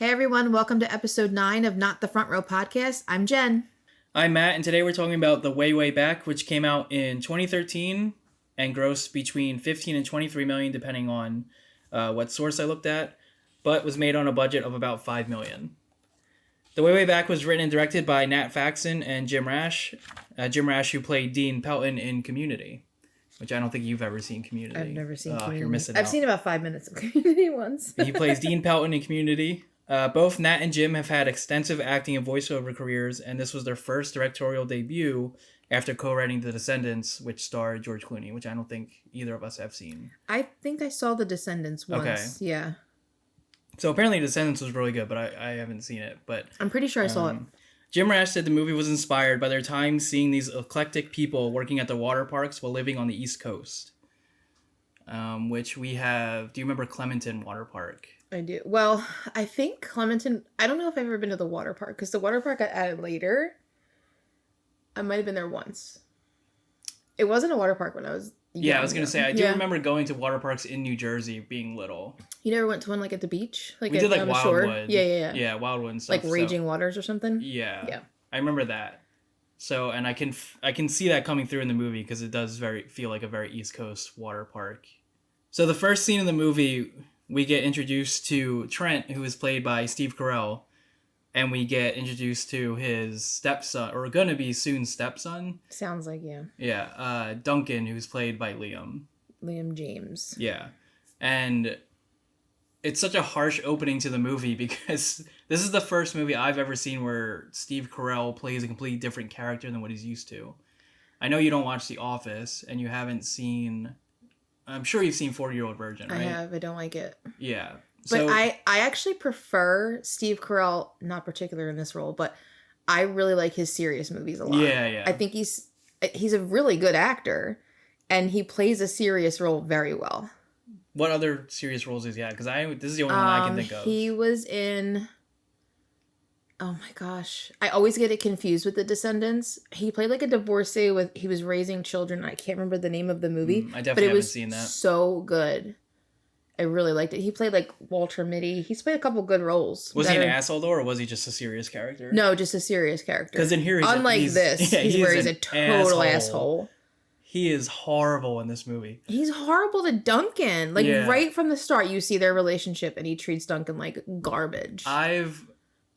Hey everyone, welcome to episode 9 of Not the Front Row podcast. I'm Jen. I'm Matt, and today we're talking about The Way, Way Back, which came out in 2013 and grossed between 15 and 23 million, depending on what source I looked at, but was made on a budget of about 5 million. The Way, Way Back was written and directed by Nat Faxon and Jim Rash. Jim Rash, who played Dean Pelton in Community, which I don't think you've ever seen Community. I've never seen Community. You're missing out. I've seen about 5 minutes of Community once. He plays Dean Pelton in Community. Both Nat and Jim have had extensive acting and voiceover careers, and this was their first directorial debut after co-writing The Descendants, which starred George Clooney, which I don't think either of us have seen. I think I saw The Descendants once. Okay. Yeah. So apparently Descendants was really good, but I haven't seen it. But I'm pretty sure I saw it. Jim Rash said the movie was inspired by their time seeing these eclectic people working at the water parks while living on the East Coast. Which we have... Do you remember Clementon Water Park? I do. Well, I think Clementon... I don't know if I've ever been to the water park, because the water park got added later. I might have been there once. It wasn't a water park when I was young. Yeah, I was going to say, I do remember going to water parks in New Jersey being little. You never went to one, like, at the beach? Like we did, like, Wildwood. Yeah. Yeah, Wildwood and stuff. Like Raging Waters or something? Yeah. I remember that. So, and I can see that coming through in the movie, because it does feel like a very East Coast water park. So the first scene in the movie, we get introduced to Trent, who is played by Steve Carell, and we get introduced to his stepson, or gonna be soon stepson. Sounds like, yeah. Yeah, Duncan, who's played by Liam James. Yeah, and it's such a harsh opening to the movie, because this is the first movie I've ever seen where Steve Carell plays a completely different character than what he's used to. I know you don't watch The Office, and you haven't seen... I'm sure you've seen 40-Year-Old Virgin, right? I have. I don't like it. Yeah. But I actually prefer Steve Carell, not particular in this role, but I really like his serious movies a lot. Yeah. I think he's a really good actor, and he plays a serious role very well. What other serious roles has he had? Because this is the only one I can think of. He was in... Oh my gosh. I always get it confused with The Descendants. He played like a divorcee he was raising children. I can't remember the name of the movie. I definitely haven't seen that. So good. I really liked it. He played like Walter Mitty. He's played a couple good roles. Was he an asshole though, or was he just a serious character? No, just a serious character. Because in here he's a total asshole. He is horrible in this movie. He's horrible to Duncan. Right from the start, you see their relationship, and he treats Duncan like garbage.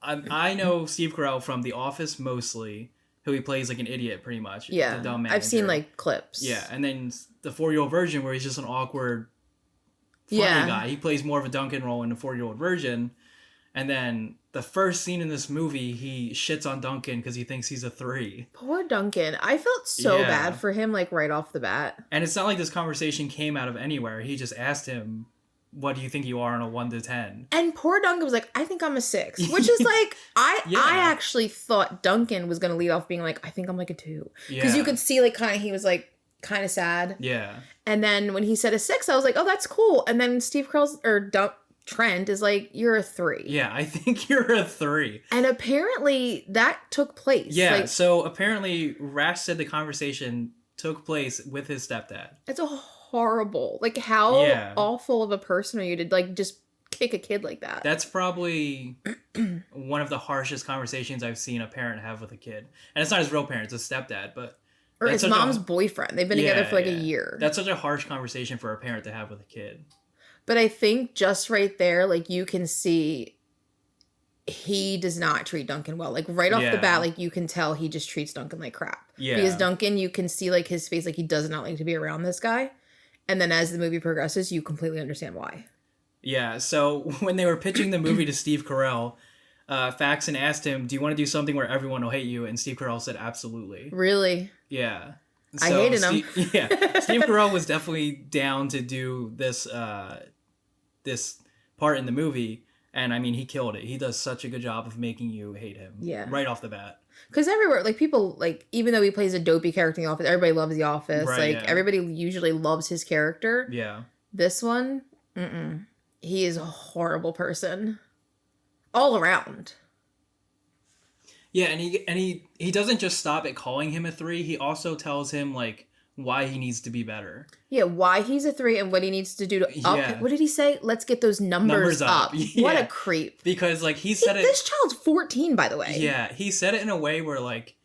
I know Steve Carell from The Office mostly, who he plays like an idiot pretty much. Yeah, the dumb manager. I've seen like clips. Yeah, and then the 4-Year-Old Virgin, where he's just an awkward, funny guy. He plays more of a Duncan role in the 4-Year-Old Virgin. And then the first scene in this movie, he shits on Duncan because he thinks he's a 3. Poor Duncan. I felt so bad for him, like right off the bat. And it's not like this conversation came out of anywhere. He just asked him, what do you think you are on a 1 to 10? And poor Duncan was like, I think I'm a 6. Which is like, I actually thought Duncan was going to lead off being like, I think I'm like a 2. Because you could see like he was like kind of sad. Yeah. And then when he said a 6, I was like, oh, that's cool. And then Steve Carell's, Trent is like, you're a 3. Yeah, I think you're a 3. And apparently that took place. Yeah, so apparently Rash said the conversation took place with his stepdad. It's a horrible. Like, how awful of a person are you to, like, just kick a kid like that? That's probably one of the harshest conversations I've seen a parent have with a kid. And it's not his real parent, it's a stepdad, but... Or his mom's boyfriend. They've been together for, like, a year. That's such a harsh conversation for a parent to have with a kid. But I think just right there, like, you can see he does not treat Duncan well. Like, right off the bat, like, you can tell he just treats Duncan like crap. Yeah. Because Duncan, you can see, like, his face, like, he does not like to be around this guy. And then as the movie progresses, you completely understand why. Yeah, so when they were pitching the movie to Steve Carell, Faxon asked him, do you want to do something where everyone will hate you? And Steve Carell said, absolutely. Really? Yeah. So I hated him. Steve Carell was definitely down to do this this part in the movie, and I mean, he killed it. He does such a good job of making you hate him right off the bat. Because everywhere, like, people, like, even though he plays a dopey character in The Office, everybody loves The Office. Right, everybody usually loves his character. Yeah. This one, he is a horrible person. All around. Yeah, and he doesn't just stop at calling him a 3. He also tells him, like, why he needs to be better. Yeah, why he's a 3 and what he needs to do to up. Yeah. What did he say? Let's get those numbers up. Yeah. What a creep. Because, like, he said it... This child's 14, by the way. Yeah, he said it in a way where, like,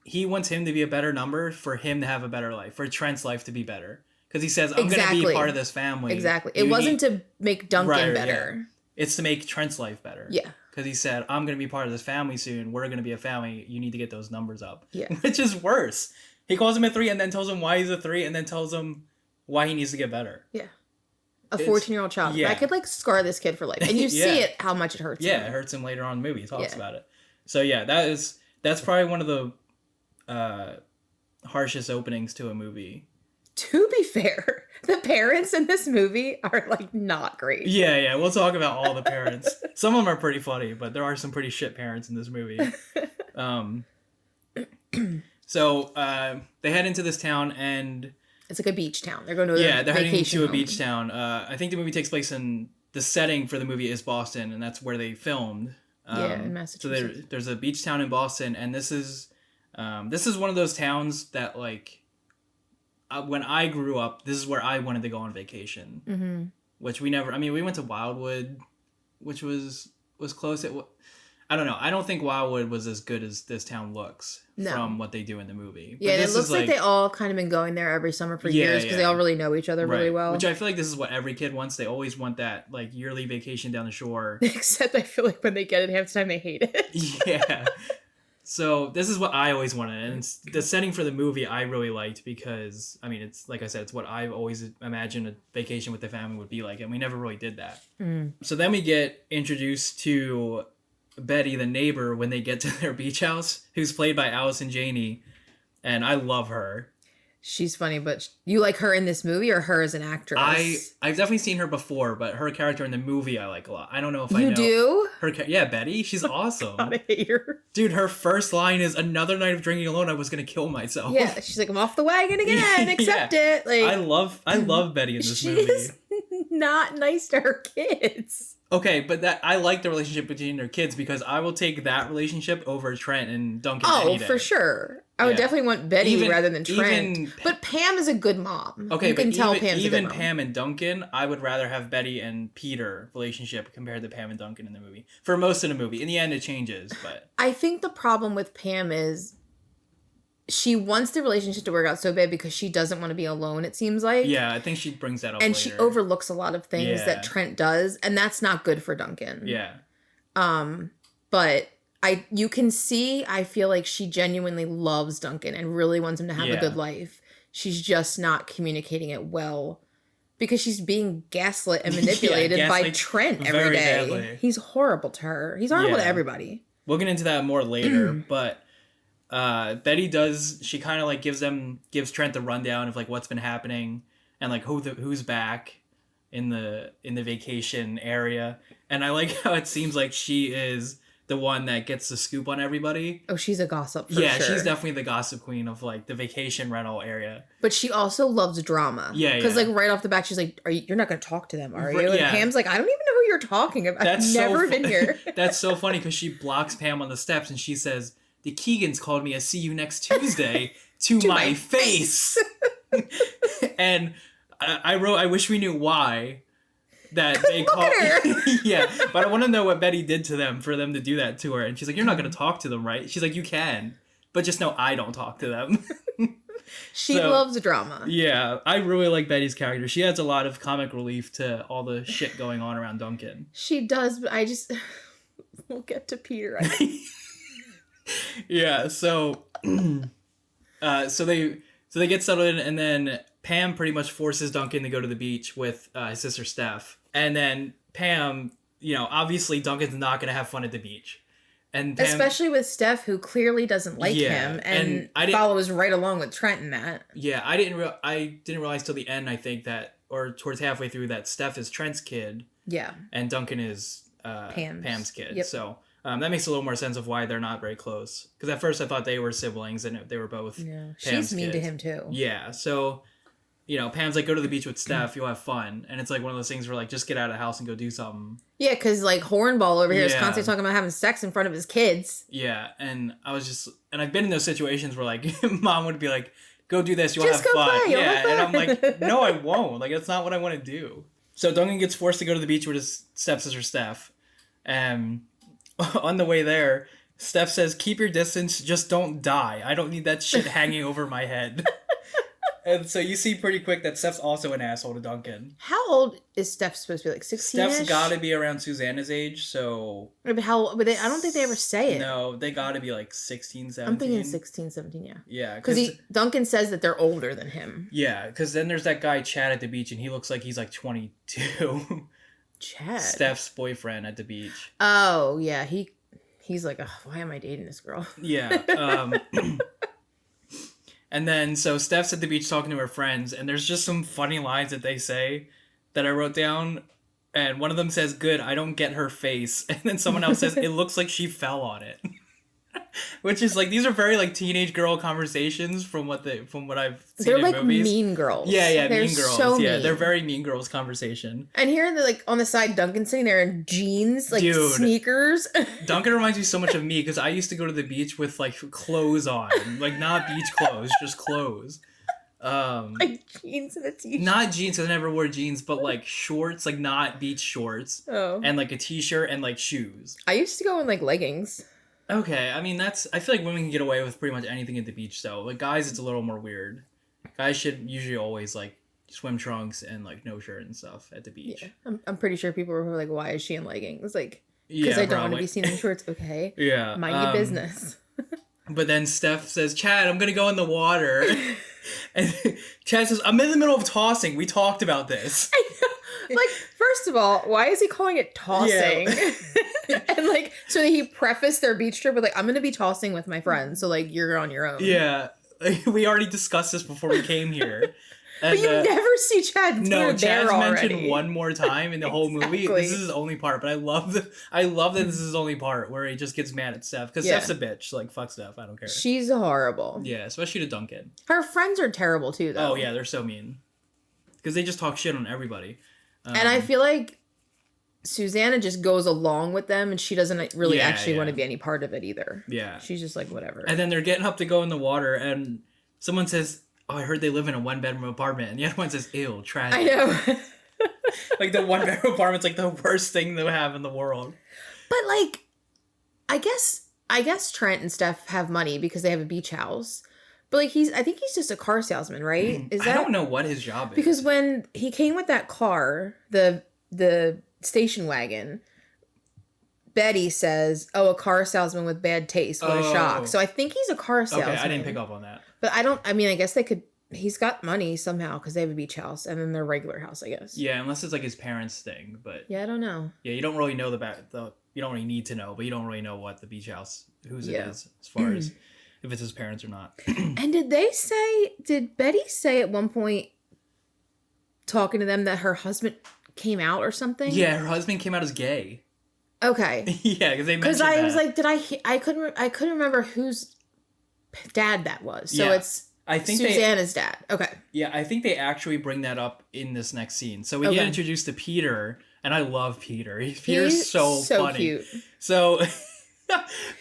he wants him to be a better number for him to have a better life, for Trent's life to be better. Because he says, I'm going to be part of this family. Exactly. It wasn't to make Duncan better. Yeah. It's to make Trent's life better. Yeah. Because he said, I'm going to be part of this family soon. We're going to be a family. You need to get those numbers up. Yeah. Which is worse. He calls him a 3 and then tells him why he's a 3 and then tells him why he needs to get better. Yeah. A 14-year-old child. Yeah. That could, like, scar this kid for life. And you see it, how much it hurts him. Yeah, it hurts him later on in the movie. He talks about it. So, yeah, that's probably one of the harshest openings to a movie. To be fair, the parents in this movie are, like, not great. Yeah, we'll talk about all the parents. Some of them are pretty funny, but there are some pretty shit parents in this movie. So they head into this town, and it's like a beach town. They're going to they're heading to a beach town. I think the movie takes place in the setting for the movie is Boston, and that's where they filmed. In Massachusetts. So there's a beach town in Boston, and this is one of those towns that, like, when I grew up, this is where I wanted to go on vacation. Mm-hmm. Which we never. I mean, we went to Wildwood, which was close. I don't know. I don't think Wildwood was as good as this town looks from what they do in the movie. Yeah, and it looks like they all kind of been going there every summer for years because they all really know each other really well. Which I feel like this is what every kid wants. They always want that, like, yearly vacation down the shore. Except I feel like when they get it half the time, they hate it. Yeah. So this is what I always wanted. And the setting for the movie I really liked because, I mean, it's like I said, it's what I've always imagined a vacation with the family would be like. And we never really did that. Mm. So then we get introduced to Betty, the neighbor, when they get to their beach house, who's played by Allison Janney, and I love her. She's funny, but you like her in this movie or her as an actress? I've definitely seen her before, but her character in the movie I like a lot. I don't know if I know. You do? Her, yeah, Betty. She's awesome. God, I hate her. Dude, her first line is, "Another night of drinking alone, I was gonna kill myself." Yeah, she's like, "I'm off the wagon again. Accept it." Like, I love Betty in this movie. She's not nice to her kids. Okay, but I like the relationship between their kids because I will take that relationship over Trent and Duncan any day. For sure. I would definitely want Betty rather than Trent. But Pam is a good mom. Okay, you can tell Pam's a good mom. Pam and Duncan, I would rather have Betty and Peter relationship compared to Pam and Duncan in the movie. For most of the movie. In the end, it changes, but... I think the problem with Pam is she wants the relationship to work out so bad because she doesn't want to be alone, it seems like. Yeah, I think she brings that up and later. She overlooks a lot of things that Trent does, and that's not good for Duncan. Yeah. But you can see, I feel like she genuinely loves Duncan and really wants him to have a good life. She's just not communicating it well because she's being gaslit and manipulated by Trent every day. Badly. He's horrible to her. He's horrible to everybody. We'll get into that more later, but... Betty she kind of like gives Trent the rundown of like what's been happening and like who's back in the vacation area, and I like how it seems like she is the one that gets the scoop on everybody. Oh, she's a gossip for sure. Yeah, she's definitely the gossip queen of like the vacation rental area. But she also loves drama. Yeah, because like right off the bat she's like, you're not going to talk to them, are you? And Pam's like, I don't even know who you're talking about. I've never been here. That's so funny because she blocks Pam on the steps and she says, "The Keegans called me a see you next Tuesday to my face." And I wish we knew why that they called her. Yeah, but I want to know what Betty did to them for them to do that to her. And she's like, "You're not going to talk to them, right?" She's like, "You can, but just know I don't talk to them." She loves drama. Yeah, I really like Betty's character. She adds a lot of comic relief to all the shit going on around Duncan. She does, but we'll get to Peter, I think. Yeah, so they get settled in, and then Pam pretty much forces Duncan to go to the beach with his sister Steph. And then Pam, obviously Duncan's not going to have fun at the beach. And Pam, especially with Steph, who clearly doesn't like him and follows right along with Trent in that. Yeah, I didn't realize till the end, I think that, or towards halfway through, that Steph is Trent's kid. Yeah. And Duncan is Pam's kid. Yep. So... that makes a little more sense of why they're not very close. Because at first I thought they were siblings and they were both Pam's she's mean kids. to him too. Yeah, so, Pam's like, go to the beach with Steph, you'll have fun. And it's like one of those things where like, just get out of the house and go do something. Yeah, because like Hornball over here is constantly talking about having sex in front of his kids. Yeah, and I've been in those situations where like, mom would be like, go do this, you'll Just have fun. play, Yeah, and I'm like, no, I won't. Like, that's not what I want to do. So Duncan gets forced to go to the beach with his stepsister Steph. And on the way there, Steph says, keep your distance, just don't die. I don't need that shit hanging over my head. And so you see pretty quick that Steph's also an asshole to Duncan. How old is Steph supposed to be? Like 16? Steph's got to be around Susanna's age, so... But I don't think they ever say it. No, they got to be like 16, 17. I'm thinking 16, 17, yeah. Yeah. Because Duncan says that they're older than him. Yeah, because then there's that guy Chad at the beach, and he looks like he's like 22. Chad? Steph's boyfriend at the beach. Oh, yeah. He's like, oh, why am I dating this girl? Yeah. And then, so Steph's at the beach talking to her friends, and there's just some funny lines that they say that I wrote down. And one of them says, good, I don't get her face. And then someone else says, it looks like she fell on it. Which is like, these are very like teenage girl conversations from what I've seen they're in like movies. Mean Girls. Yeah, they're Mean Girls. So yeah, mean. they're very Mean Girls conversation. And here, they're like on the side, Duncan sitting there in jeans, like Dude, sneakers. Duncan reminds me so much of me because I used to go to the beach with like clothes on, like not beach clothes, just clothes. Like jeans and a t-shirt. Not jeans, because I never wore jeans, but like shorts, like not beach shorts. Oh. And like a t-shirt and like shoes. I used to go in like leggings. Okay, I mean I feel like women can get away with pretty much anything at the beach though. Like guys, it's a little more weird. Guys should usually always like swim trunks and like no shirt and stuff at the beach. Yeah. I'm pretty sure people were like, why is she in leggings? Like, because I don't want to be seen in shorts. Okay. Yeah. Mind your business. But then Steph says, Chad, I'm going to go in the water. And Chad says, I'm in the middle of tossing. We talked about this. I know. Like, first of all, why is he calling it tossing? Yeah. And like, so he prefaced their beach trip with like, I'm going to be tossing with my friends. So like, you're on your own. Yeah. We already discussed this before we came here. And, but you never see Chad until no, you're there Chad's already. mentioned one more time in the whole movie. Exactly. This is his only part, but I love that this is his only part where he just gets mad at Steph because Steph's a bitch. Like fuck Steph, I don't care. She's horrible. Yeah, especially to Duncan. Her friends are terrible too, though. Oh yeah, they're so mean because they just talk shit on everybody. And I feel like Susanna just goes along with them, and she doesn't really actually want to be any part of it either. Yeah, she's just like whatever. And then they're getting up to go in the water, and someone says, oh, I heard they live in a 1-bedroom apartment. And the other one says, ew, tragic. I know. Like, the 1-bedroom apartment's, like, the worst thing to have in the world. But, like, I guess Trent and Steph have money because they have a beach house. But, like, I think he's just a car salesman, right? I don't know what his job is. Because when he came with that car, the station wagon, Betty says, oh, a car salesman with bad taste. What a shock. So I think he's a car salesman. Okay, I didn't pick up on that. But I guess they could, he's got money somehow because they have a beach house and then their regular house, I guess. Yeah, unless it's like his parents' thing, but. Yeah, I don't know. Yeah, you don't really know you don't really need to know, but you don't really know what the beach house, whose it is, as far as if it's his parents or not. And did Betty say at one point, talking to them, that her husband came out or something? Yeah, her husband came out as gay. Okay. Yeah, because they mentioned that. Because I was like, I couldn't remember whose dad that was. So it's Susanna's dad. Okay. Yeah, I think they actually bring that up in this next scene. So we get introduced to Peter, and I love Peter. Peter's so funny. Cute. So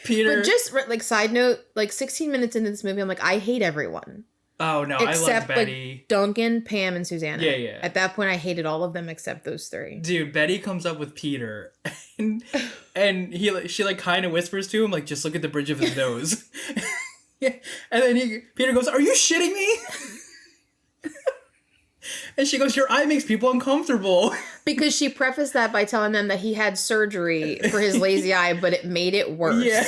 Peter. But just like side note, like 16 minutes into this movie, I'm like, I hate everyone. Oh no, I love Betty. Like Duncan, Pam, and Susanna. Yeah, yeah. At that point, I hated all of them except those three. Dude, Betty comes up with Peter, and she like kind of whispers to him, like, just look at the bridge of his nose. Yeah, and then Peter goes, "Are you shitting me?" And she goes, "Your eye makes people uncomfortable." Because she prefaced that by telling them that he had surgery for his lazy eye, but it made it worse. Yeah.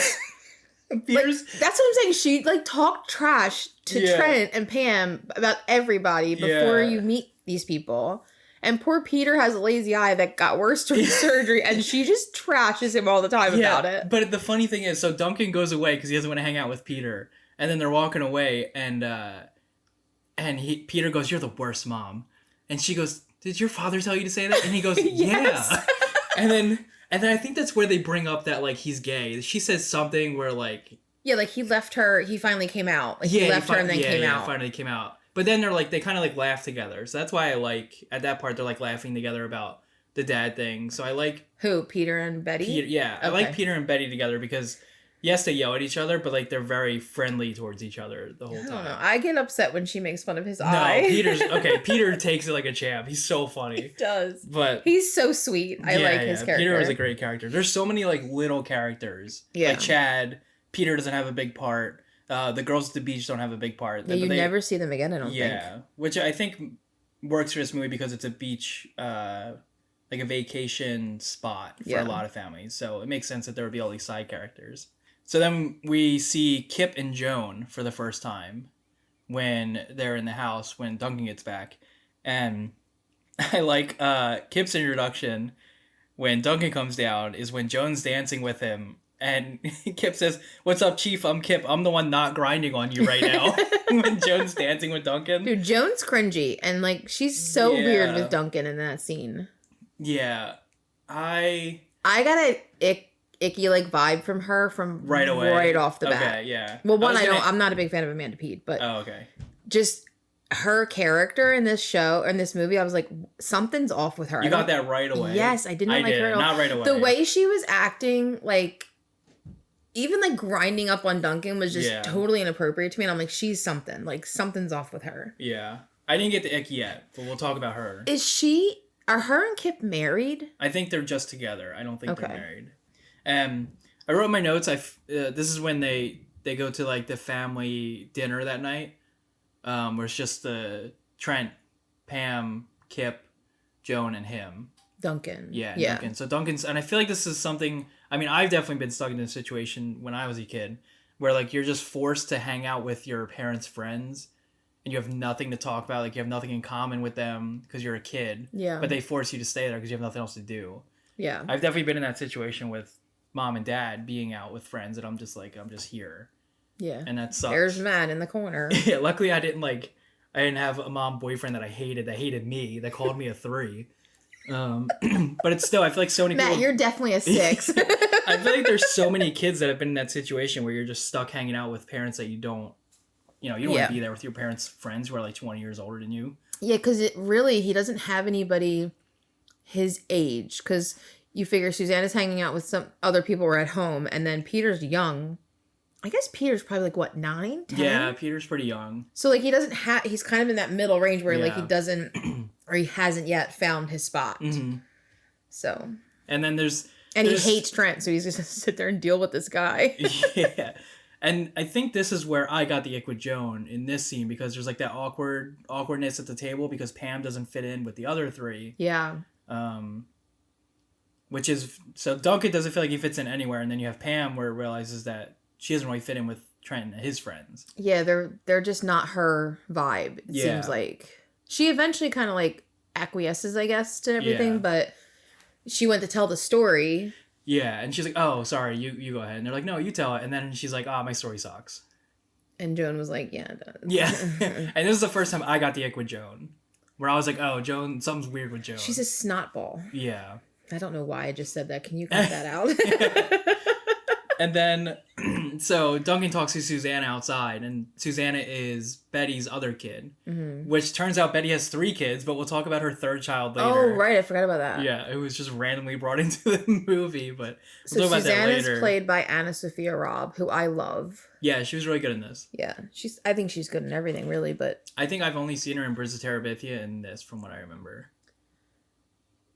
Like, that's what I'm saying. She like talked trash to Trent and Pam about everybody before you meet these people. And poor Peter has a lazy eye that got worse during surgery, and she just trashes him all the time about it. But the funny thing is, so Duncan goes away because he doesn't want to hang out with Peter, and then they're walking away, and Peter goes, "You're the worst mom," and she goes, "Did your father tell you to say that?" And he goes, Yes. "Yeah," and then I think that's where they bring up that, like, he's gay. She says something where, like... Yeah, like, he left her... He finally came out. Like, he left her and then came out. Yeah, finally came out. But then they're, like... They kind of, like, laugh together. So that's why I like... At that part, they're, like, laughing together about the dad thing. So I like... Who? Peter and Betty? Peter, yeah. Okay. I like Peter and Betty together because yes, they yell at each other, but like they're very friendly towards each other the whole time. I don't know. I get upset when she makes fun of his eye. No, Peter takes it like a champ. He's so funny. He does. But he's so sweet. I like his character. Peter is a great character. There's so many like little characters. Yeah. Like Chad. Peter doesn't have a big part. The girls at the beach don't have a big part. Yeah, you never see them again, I don't think. Yeah, which I think works for this movie because it's a beach, like a vacation spot for a lot of families. So it makes sense that there would be all these side characters. So then we see Kip and Joan for the first time when they're in the house when Duncan gets back. And I like Kip's introduction when Duncan comes down is when Joan's dancing with him. And Kip says, "What's up, Chief? I'm Kip. I'm the one not grinding on you right now." When Joan's dancing with Duncan. Dude, Joan's cringy. And, like, she's so weird with Duncan in that scene. Yeah. I got a icky, like, vibe from her from right away. Right off the bat. Okay, yeah. Well, I'm not a big fan of Amanda Peet, but... Oh, okay. Just... her character in this show, in this movie, I was like, something's off with her. You got that right away. Yes, I didn't like her at all. Not right away. The way she was acting, like... even, like, grinding up on Duncan was just totally inappropriate to me. And I'm like, she's something. Like, something's off with her. Yeah. I didn't get the ick yet, but we'll talk about her. Are her and Kip married? I think they're just together. I don't think they're married. I wrote in my notes, this is when they go to, like, the family dinner that night, where it's just Trent, Pam, Kip, Joan, and him. Duncan. Yeah. Duncan. So Duncan's, and I feel like this is something, I mean, I've definitely been stuck in a situation when I was a kid where like you're just forced to hang out with your parents' friends and you have nothing to talk about. Like you have nothing in common with them because you're a kid. Yeah. But they force you to stay there because you have nothing else to do. Yeah. I've definitely been in that situation with mom and dad being out with friends and I'm just here. Yeah. And that sucks. There's Matt in the corner. Yeah. Luckily I didn't have a mom boyfriend that hated me, that called me a 3. But it's still, I feel like so many Matt, people... you're definitely a 6. I feel like there's so many kids that have been in that situation where you're just stuck hanging out with parents that you don't want to be there with your parents' friends who are like 20 years older than you. Yeah, because he doesn't have anybody his age. Because you figure Susanna's hanging out with some other people who are at home, and then Peter's young. I guess Peter's probably like, what, 9, 10? Yeah, Peter's pretty young. So, like, he doesn't have... he's kind of in that middle range where, like, he doesn't... or he hasn't yet found his spot. Mm-hmm. So... and then there's... and he hates Trent, so he's just going to sit there and deal with this guy. Yeah. And I think this is where I got the ick with Joan in this scene, because there's, like, that awkwardness at the table because Pam doesn't fit in with the other 3. Yeah. Which is... so Duncan doesn't feel like he fits in anywhere, and then you have Pam where it realizes that she doesn't really fit in with Trent and his friends. Yeah, they're just not her vibe, it seems like. She eventually kind of, like, acquiesces, I guess, to everything, but she went to tell the story. Yeah, and she's like, "Oh, sorry, you go ahead." And they're like, "No, you tell it." And then she's like, "Oh, my story sucks." And Joan was like, "Yeah, it does." Yeah. And this is the first time I got the ick with Joan, where I was like, "Oh, Joan, something's weird with Joan." She's a snotball. Yeah. I don't know why I just said that. Can you cut that out? And then, so Duncan talks to Susanna outside, and Susanna is Betty's other kid, which turns out Betty has 3 kids, but we'll talk about her 3rd child later. Oh, right. I forgot about that. Yeah, it was just randomly brought into the movie, but we'll talk about that later. Susanna's played by Anna Sophia Robb, who I love. Yeah, she was really good in this. Yeah, I think she's good in everything, really, but... I think I've only seen her in Bridge of Terabithia and this, from what I remember.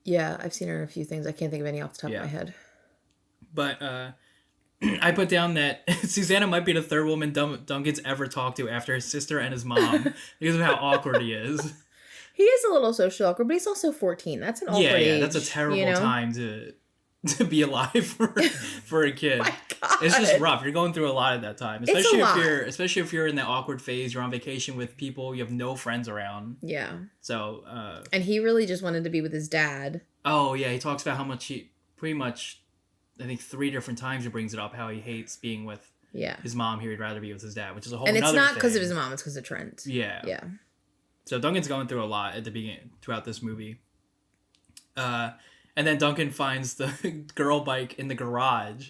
Yeah, I've seen her in a few things. I can't think of any off the top of my head. But, I put down that Susanna might be the 3rd woman Duncan's ever talked to after his sister and his mom because of how awkward he is. He is a little socially awkward, but he's also 14. That's an awkward age. Yeah, that's a terrible time to be alive for a kid. My God. It's just rough. You're going through a lot at that time, especially if you're in that awkward phase. You're on vacation with people, you have no friends around. Yeah. So. And he really just wanted to be with his dad. Oh yeah, he talks about how much he pretty much. I think 3 different times he brings it up how he hates being with his mom here. He'd rather be with his dad, which is a whole. And it's not because of his mom; it's because of Trent. Yeah, yeah. So Duncan's going through a lot at the beginning throughout this movie. And then Duncan finds the girl bike in the garage,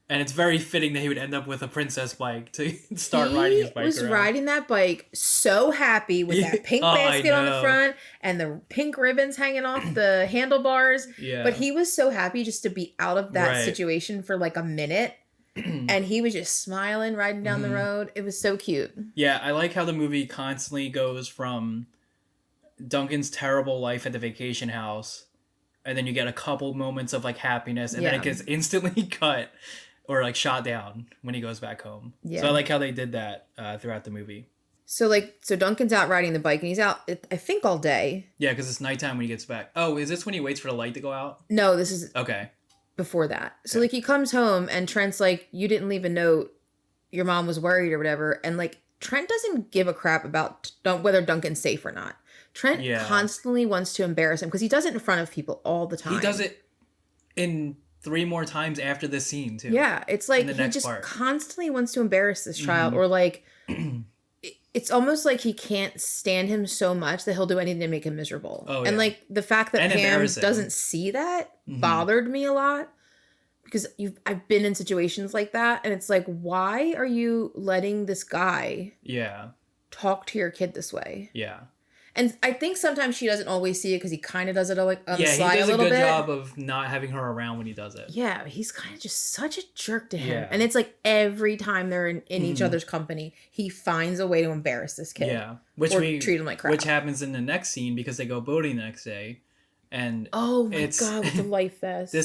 and it's very fitting that he would end up with a princess bike to start riding his bike. He was riding that bike so happy with that pink basket on the front and the pink ribbons hanging off the handlebars. Yeah. But he was so happy just to be out of that situation for like a minute. and he was just smiling, riding down the road. It was so cute. Yeah, I like how the movie constantly goes from Duncan's terrible life at the vacation house, and then you get a couple moments of like happiness, and then it gets instantly cut or like shot down when he goes back home. Yeah. So I like how they did that throughout the movie. So Duncan's out riding the bike, and he's out, I think, all day. Yeah, because it's nighttime when he gets back. Oh, is this when he waits for the light to go out? No, this is okay before that. So he comes home, and Trent's like, "You didn't leave a note. Your mom was worried or whatever." And like Trent doesn't give a crap about whether Duncan's safe or not. Trent constantly wants to embarrass him because he does it in front of people all the time. He does it in 3 more times after this scene too. Yeah, it's like he just constantly wants to embarrass this child, or like. It's almost like he can't stand him so much that he'll do anything to make him miserable. Oh, yeah. And like the fact that Pam doesn't see that bothered me a lot, because I've been in situations like that, and it's like, why are you letting this guy talk to your kid this way? Yeah. And I think sometimes she doesn't always see it because he kind of does it like on the slide a little bit. Yeah, he does a good job of not having her around when he does it. Yeah, he's kind of just such a jerk to him. Yeah. And it's like every time they're in each other's company, he finds a way to embarrass this kid. Yeah, treat him like crap. Which happens in the next scene because they go boating the next day. And oh my God, with the life vest.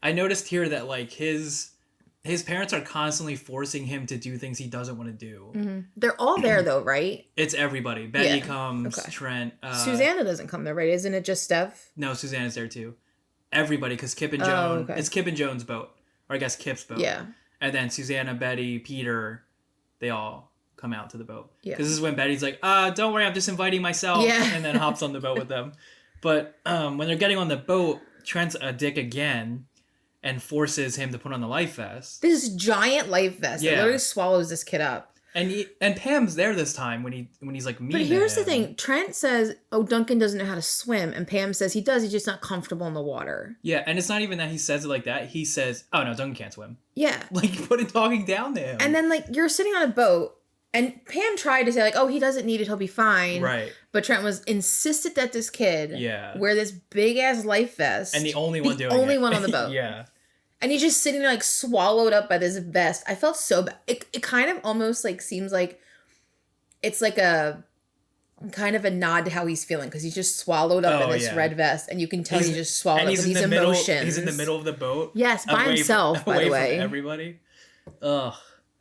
I noticed here that like his parents are constantly forcing him to do things he doesn't want to do. Mm-hmm. They're all there though, right? It's everybody. Betty comes, Trent. Susanna doesn't come there, right? Isn't it just Steph? No, Susanna's there too. Everybody, because Kip and Joan. It's Kip and Joan's boat. Or I guess Kip's boat. Yeah. And then Susanna, Betty, Peter, they all come out to the boat. Yeah. Because this is when Betty's like, don't worry, I'm just inviting myself. Yeah. And then hops on the boat with them. But when they're getting on the boat, Trent's a dick again. And forces him to put on the life vest. This giant life vest that literally swallows this kid up. And Pam's there this time when he's like mean. But here's the thing: Trent says, "Oh, Duncan doesn't know how to swim," and Pam says he does. He's just not comfortable in the water. Yeah, and it's not even that he says it like that. He says, "Oh no, Duncan can't swim." Yeah, like talking down to him. And then like you're sitting on a boat. And Pam tried to say, like, oh, he doesn't need it, he'll be fine. Right. But Trent insisted that this kid wear this big-ass life vest. And the only one on the boat. Yeah. And he's just sitting there, like, swallowed up by this vest. I felt so bad. It kind of almost, like, seems like it's, like, a kind of a nod to how he's feeling. Because he's just swallowed up in this red vest. And you can tell he's just swallowed up with these emotions. He's in the middle of the boat. Yes, by himself, by the way. From everybody. Ugh.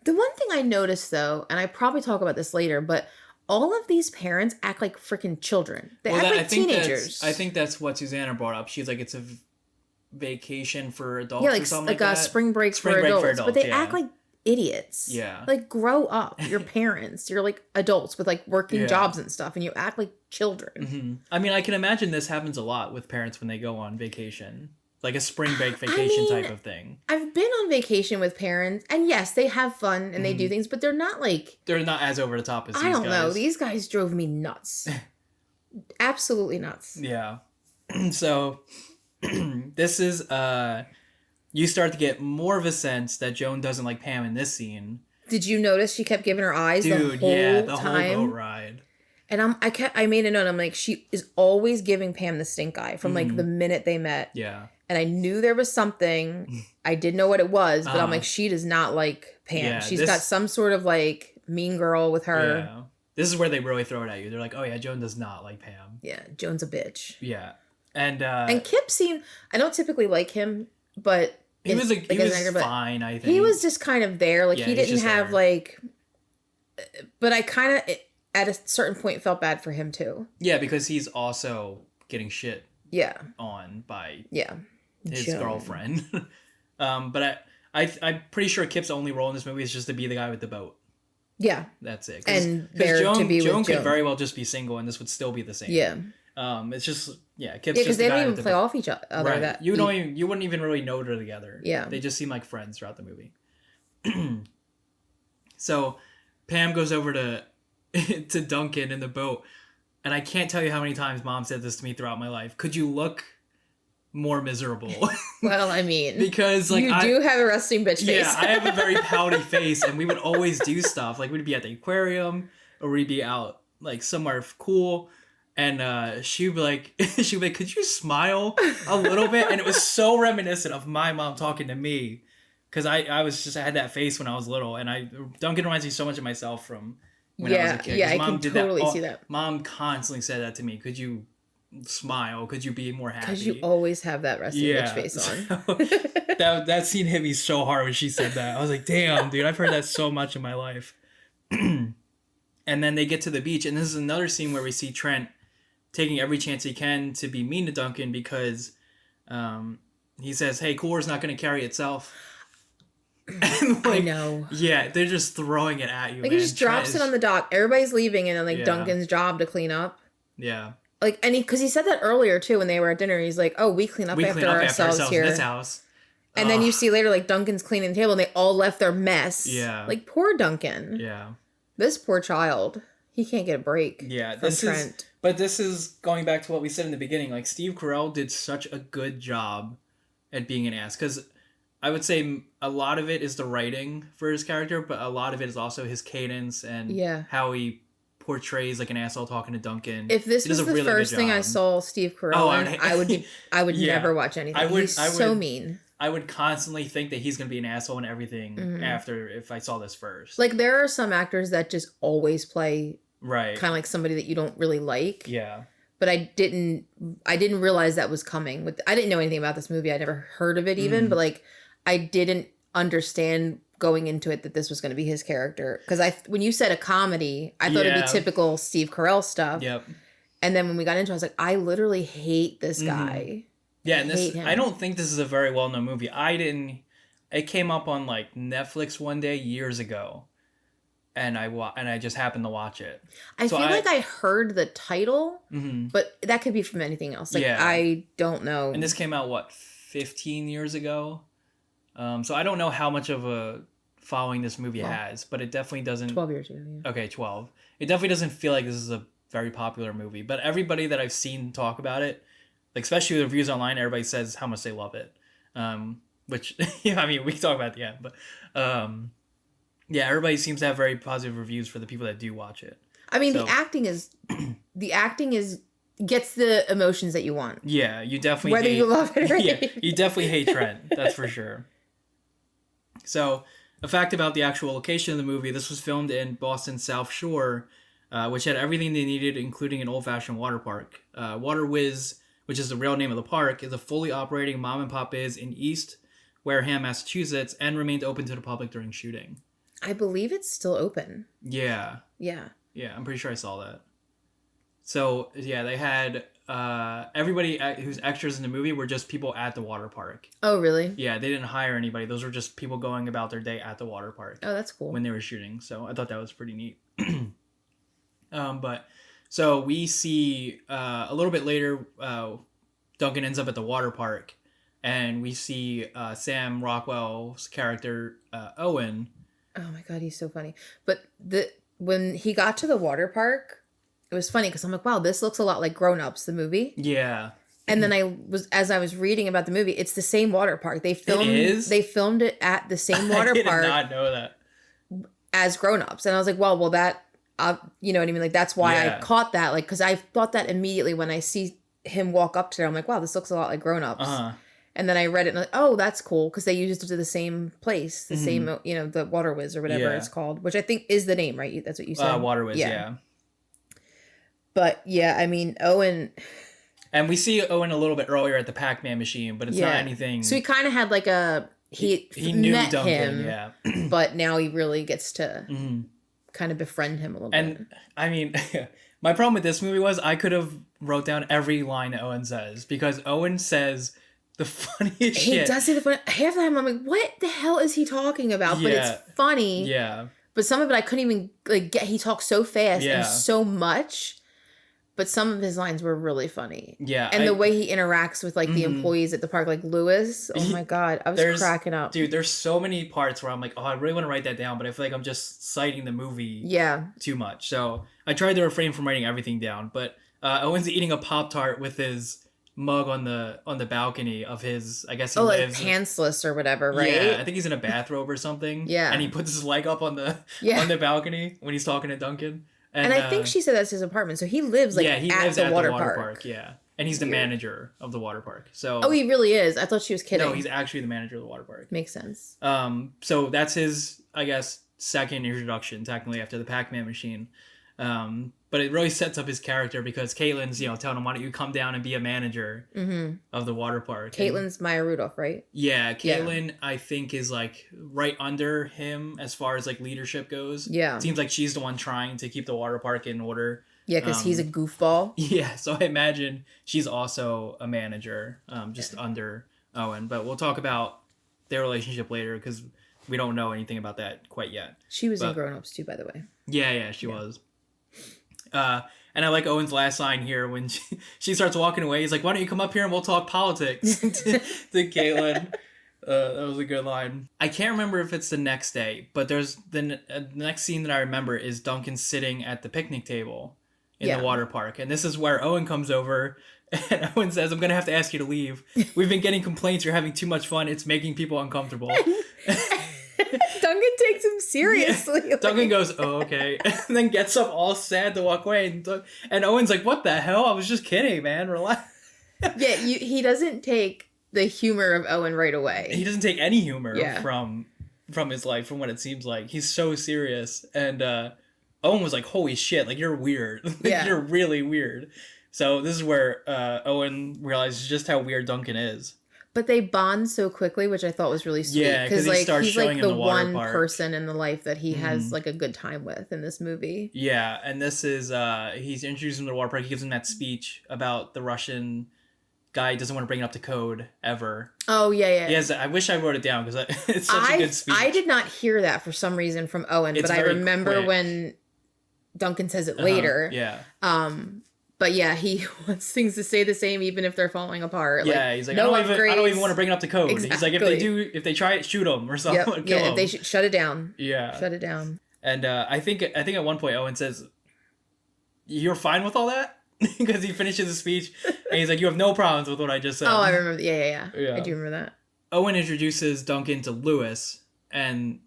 The one thing I noticed, though, and I probably talk about this later, but all of these parents act like freaking children. They act like teenagers. I think that's what Susanna brought up. She's like, it's a vacation for adults or something like that. Like a spring break for adults. But they act like idiots. Yeah. Like, grow up. You're parents. You're, like, adults with, like, working jobs and stuff, and you act like children. Mm-hmm. I mean, I can imagine this happens a lot with parents when they go on vacation. Like a spring break vacation type of thing. I've been on vacation with parents, and yes, they have fun and they do things, but they're not like... They're not as over the top as these guys. I don't know. These guys drove me nuts. Absolutely nuts. Yeah. So, this is... you start to get more of a sense that Joan doesn't like Pam in this scene. Did you notice she kept giving her eyes the whole time? Whole boat ride. And I made a note. I'm like, she is always giving Pam the stink eye from like the minute they met. Yeah. And I knew there was something. I didn't know what it was, but I'm like, she does not like Pam. Yeah, She's got some sort of like mean girl with her. Yeah. This is where they really throw it at you. They're like, oh yeah, Joan does not like Pam. Yeah, Joan's a bitch. Yeah. And Kip seemed, I don't typically like him, but he was fine, I think. He was just kind of there. Like he didn't have there. Like, but I kind of at a certain point felt bad for him too. Yeah, because he's also getting shit on by his girlfriend. But I'm pretty sure Kip's only role in this movie is just to be the guy with the boat. Yeah. That's it. And Joan could very well just be single and this would still be the same. Yeah. It's just Kip's just because they don't even play off each other. Right. That you wouldn't even really know they're together. Yeah. They just seem like friends throughout the movie. So Pam goes over to Duncan in the boat, and I can't tell you how many times Mom said this to me throughout my life. Could you look more miserable? Well, I mean, because like you do have a resting bitch face. Yeah, I have a very pouty face, and we would always do stuff like we'd be at the aquarium or we'd be out like somewhere cool. And she'd be like, could you smile a little bit? And it was so reminiscent of my mom talking to me Because I had that face when I was little, and Duncan reminds me so much of myself from when I was a kid. Yeah, I can totally see that. Mom constantly said that to me. Could you smile? Could you be more happy? Because you always have that resting bitch face on. So, that scene hit me so hard when she said that. I was like, damn, dude, I've heard that so much in my life. And then they get to the beach, and this is another scene where we see Trent taking every chance he can to be mean to Duncan because he says, hey, cooler's not going to carry itself. And I know. Yeah, they're just throwing it at you. Like, he just drops it on the dock. Everybody's leaving, and then, like, Duncan's job to clean up. Yeah. Like, and because he said that earlier, too, when they were at dinner. He's like, oh, we clean up after ourselves here. In this house. And then you see later, like, Duncan's cleaning the table, and they all left their mess. Yeah. Like, poor Duncan. Yeah. This poor child. He can't get a break. Yeah. From Trent. But this is going back to what we said in the beginning. Like, Steve Carell did such a good job at being an ass. Because I would say a lot of it is the writing for his character, but a lot of it is also his cadence and how he portrays like an asshole talking to Duncan. If this was the first thing I saw Steve Carell in, I would never watch anything. He's so mean. I would constantly think that he's going to be an asshole and everything after if I saw this first. Like, there are some actors that just always play kind of like somebody that you don't really like. Yeah. But I didn't realize that was coming. I didn't know anything about this movie. I never heard of it even, but like I didn't understand going into it that this was going to be his character. Because when you said a comedy, I thought it'd be typical Steve Carell stuff. Yep. And then when we got into it, I was like, I literally hate this guy. Yeah, and I don't think this is a very well-known movie. It came up on like Netflix one day years ago. And I just happened to watch it. I feel like I heard the title, but that could be from anything else. Like, I don't know. And this came out, 15 years ago? So I don't know how much of a following this movie has, but it definitely doesn't... 12 years ago, yeah. Okay, 12. It definitely doesn't feel like this is a very popular movie. But everybody that I've seen talk about it, like especially the reviews online, everybody says how much they love it. Which, I mean, we can talk about it at the end. But... yeah, everybody seems to have very positive reviews for the people that do watch it. I mean, the acting is gets the emotions that you want. Yeah, you definitely whether you love it or hate. Yeah, you definitely hate Trent. That's for sure. So, a fact about the actual location of the movie: this was filmed in Boston's South Shore, which had everything they needed, including an old-fashioned water park. Water Whiz, which is the real name of the park, is a fully operating mom-and-pop biz in East Wareham, Massachusetts, and remained open to the public during shooting. I believe it's still open. Yeah. Yeah. Yeah, I'm pretty sure I saw that. So, yeah, they had everybody who's extras in the movie were just people at the water park. Oh, really? Yeah, they didn't hire anybody. Those were just people going about their day at the water park. Oh, that's cool. When they were shooting. So, I thought that was pretty neat. So we see a little bit later, Duncan ends up at the water park. And we see Sam Rockwell's character, Owen. Oh my God, he's so funny. But when he got to the water park, it was funny because I'm like, wow, this looks a lot like Grown Ups, the movie. Yeah. And then as I was reading about the movie, it's the same water park. They filmed it at the same water park. I did not know that. As Grown Ups. And I was like, well, that, you know what I mean? Like, that's why I caught that. Like, because I thought that immediately when I see him walk up to there. I'm like, wow, this looks a lot like Grown Ups. Uh-huh. And then I read it and I'm like, oh, that's cool. Because they used it to the same place, the same, the Water Whiz or whatever it's called, which I think is the name, right? That's what you said. Water Whiz, yeah. But yeah, I mean, Owen. And we see Owen a little bit earlier at the Pac-Man machine, but it's not anything. So he kind of had like he knew met Duncan, him, but now he really gets to kind of befriend him a little bit. And I mean, my problem with this movie was I could have wrote down every line that Owen says because Owen says the funniest shit. He does say the funny. Half the time I'm like, what the hell is he talking about? Yeah. But it's funny. Yeah. But some of it I couldn't even get. He talks so fast and so much. But some of his lines were really funny. Yeah. And the way he interacts with the employees at the park, like Lewis. Oh my God. I was cracking up. Dude, there's so many parts where I'm like, oh, I really want to write that down, but I feel like I'm just citing the movie too much. So I tried to refrain from writing everything down. But Owen's eating a Pop-Tart with his mug on the balcony of his, I guess he lives pantsless or whatever, right? Yeah, I think he's in a bathrobe or something. Yeah. And he puts his leg up on the balcony when he's talking to Duncan. And I think she said that's his apartment, so he lives at the water park. Yeah. And he's the manager of the water park. So. Oh, he really is. I thought she was kidding. No, he's actually the manager of the water park. Makes sense. So that's his, I guess, second introduction, technically, after the Pac-Man machine. But it really sets up his character because Caitlin's, telling him, why don't you come down and be a manager of the water park? Caitlin's Maya Rudolph, right? Yeah, Caitlin, I think, is like right under him as far as like leadership goes. Yeah. It seems like she's the one trying to keep the water park in order. Yeah, because he's a goofball. Yeah, so I imagine she's also a manager, just under Owen. But we'll talk about their relationship later because we don't know anything about that quite yet. She was in Grown Ups too, by the way. Yeah, she was. And I like Owen's last line here when she starts walking away. He's like, why don't you come up here and we'll talk politics to Caitlin. That was a good line. I can't remember if it's the next day, but there's the next scene that I remember is Duncan sitting at the picnic table in the water park. And this is where Owen comes over and Owen says, I'm going to have to ask you to leave. We've been getting complaints you're having too much fun. It's making people uncomfortable. Duncan takes him seriously. Yeah. Duncan goes, oh, okay. And then gets up all sad to walk away. And Owen's like, what the hell? I was just kidding, man. Relax. Yeah, he doesn't take the humor of Owen right away. He doesn't take any humor from his life, from what it seems like. He's so serious. And Owen was like, holy shit, like, you're weird. Like, you're really weird. So this is where Owen realizes just how weird Duncan is. But they bond so quickly, which I thought was really sweet. Yeah, because like, he's like the one person in the life that he has like a good time with in this movie. Yeah, and this is, he's introduced him to the water park. He gives him that speech about the Russian guy doesn't want to bring it up to code ever. Oh, yeah. Yes, I wish I wrote it down because it's such a good speech. I did not hear that for some reason from Owen, but I remember when Duncan says it later. Yeah. But yeah, he wants things to stay the same even if they're falling apart. Yeah, like, he's like, I don't even want to bring it up to code. Exactly. He's like, if they try it, shoot them or something. Yep. Kill them. They should shut it down. Yeah. Shut it down. And I think at one point Owen says, you're fine with all that? Because he finishes his speech and he's like, you have no problems with what I just said. Oh, I remember. Yeah. I do remember that. Owen introduces Duncan to Lewis, and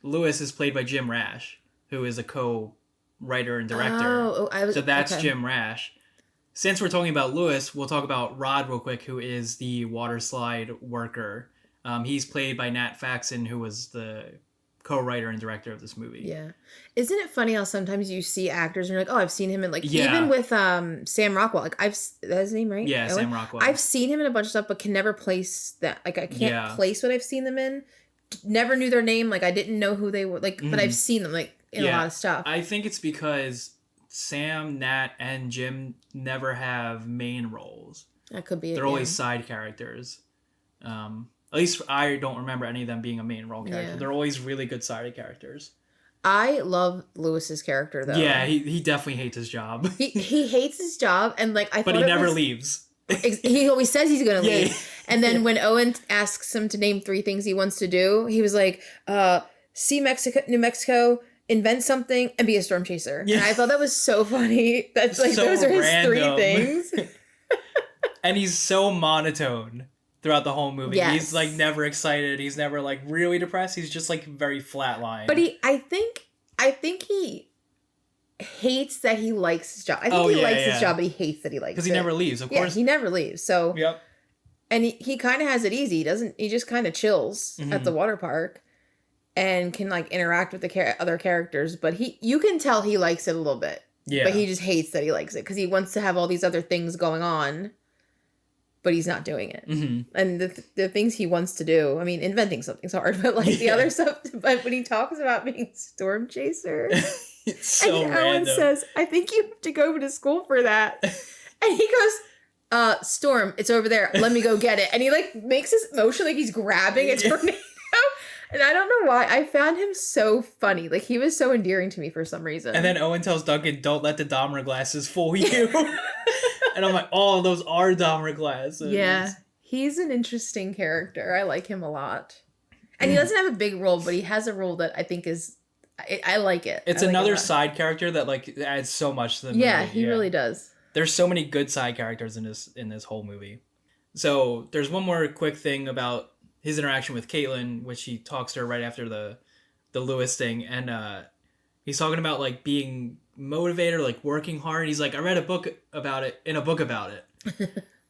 Lewis is played by Jim Rash, who is a co-writer and director. So that's Jim Rash. Since we're talking about Lewis, we'll talk about Rod real quick, who is the water slide worker. He's played by Nat Faxon, who was the co-writer and director of this movie. Yeah. Isn't it funny how sometimes you see actors and you're like, oh, I've seen him in even with Sam Rockwell. Like that's his name, right? Yeah, Sam Rockwell. I've seen him in a bunch of stuff, but can never place that. Like I can't place what I've seen them in. Never knew their name. Like I didn't know who they were. Like, but I've seen them like in a lot of stuff. I think it's because Sam, Nat, and Jim never have main roles. That could be it. They're always side characters. At least I don't remember any of them being a main role character. Yeah. They're always really good side characters. I love Lewis's character though. Yeah, he definitely hates his job. he hates his job, and like but he never leaves. He always says he's gonna leave, and then when Owen asks him to name 3 things he wants to do, he was like, "See New Mexico, invent something, and be a storm chaser." Yeah. And I thought that was so funny. That's like so those are his random. 3 things. And he's so monotone throughout the whole movie. Yes. He's like never excited. He's never like really depressed. He's just like very flatline. But I think he hates that he likes his job. I think he likes his job, but he hates that he likes it. Because he never leaves, of course. He never leaves. So yep. And he kind of has it easy. He just kind of chills at the water park and can like interact with the other characters. But you can tell he likes it a little bit. Yeah. But he just hates that he likes it because he wants to have all these other things going on. But he's not doing it. Mm-hmm. And the things he wants to do, I mean, inventing something's hard, but like the other stuff, but when he talks about being storm chaser, it's so and random. Owen says, I think you have to go to school for that. And he goes, Storm, it's over there. Let me go get it. And he like makes his motion like he's grabbing a tornado. And I don't know why. I found him so funny. Like he was so endearing to me for some reason. And then Owen tells Duncan, don't let the Dahmer glasses fool you. And I'm like, oh, those are Dahmer glasses. Yeah. He's an interesting character. I like him a lot. And he doesn't have a big role, but he has a role that I think is... I like it. It's another side character that like adds so much to the movie. Yeah, he really does. There's so many good side characters in this whole movie. So there's one more quick thing about his interaction with Caitlin, which he talks to her right after the Lewis thing. And he's talking about like being motivated, like working hard. He's like, I read a book about it.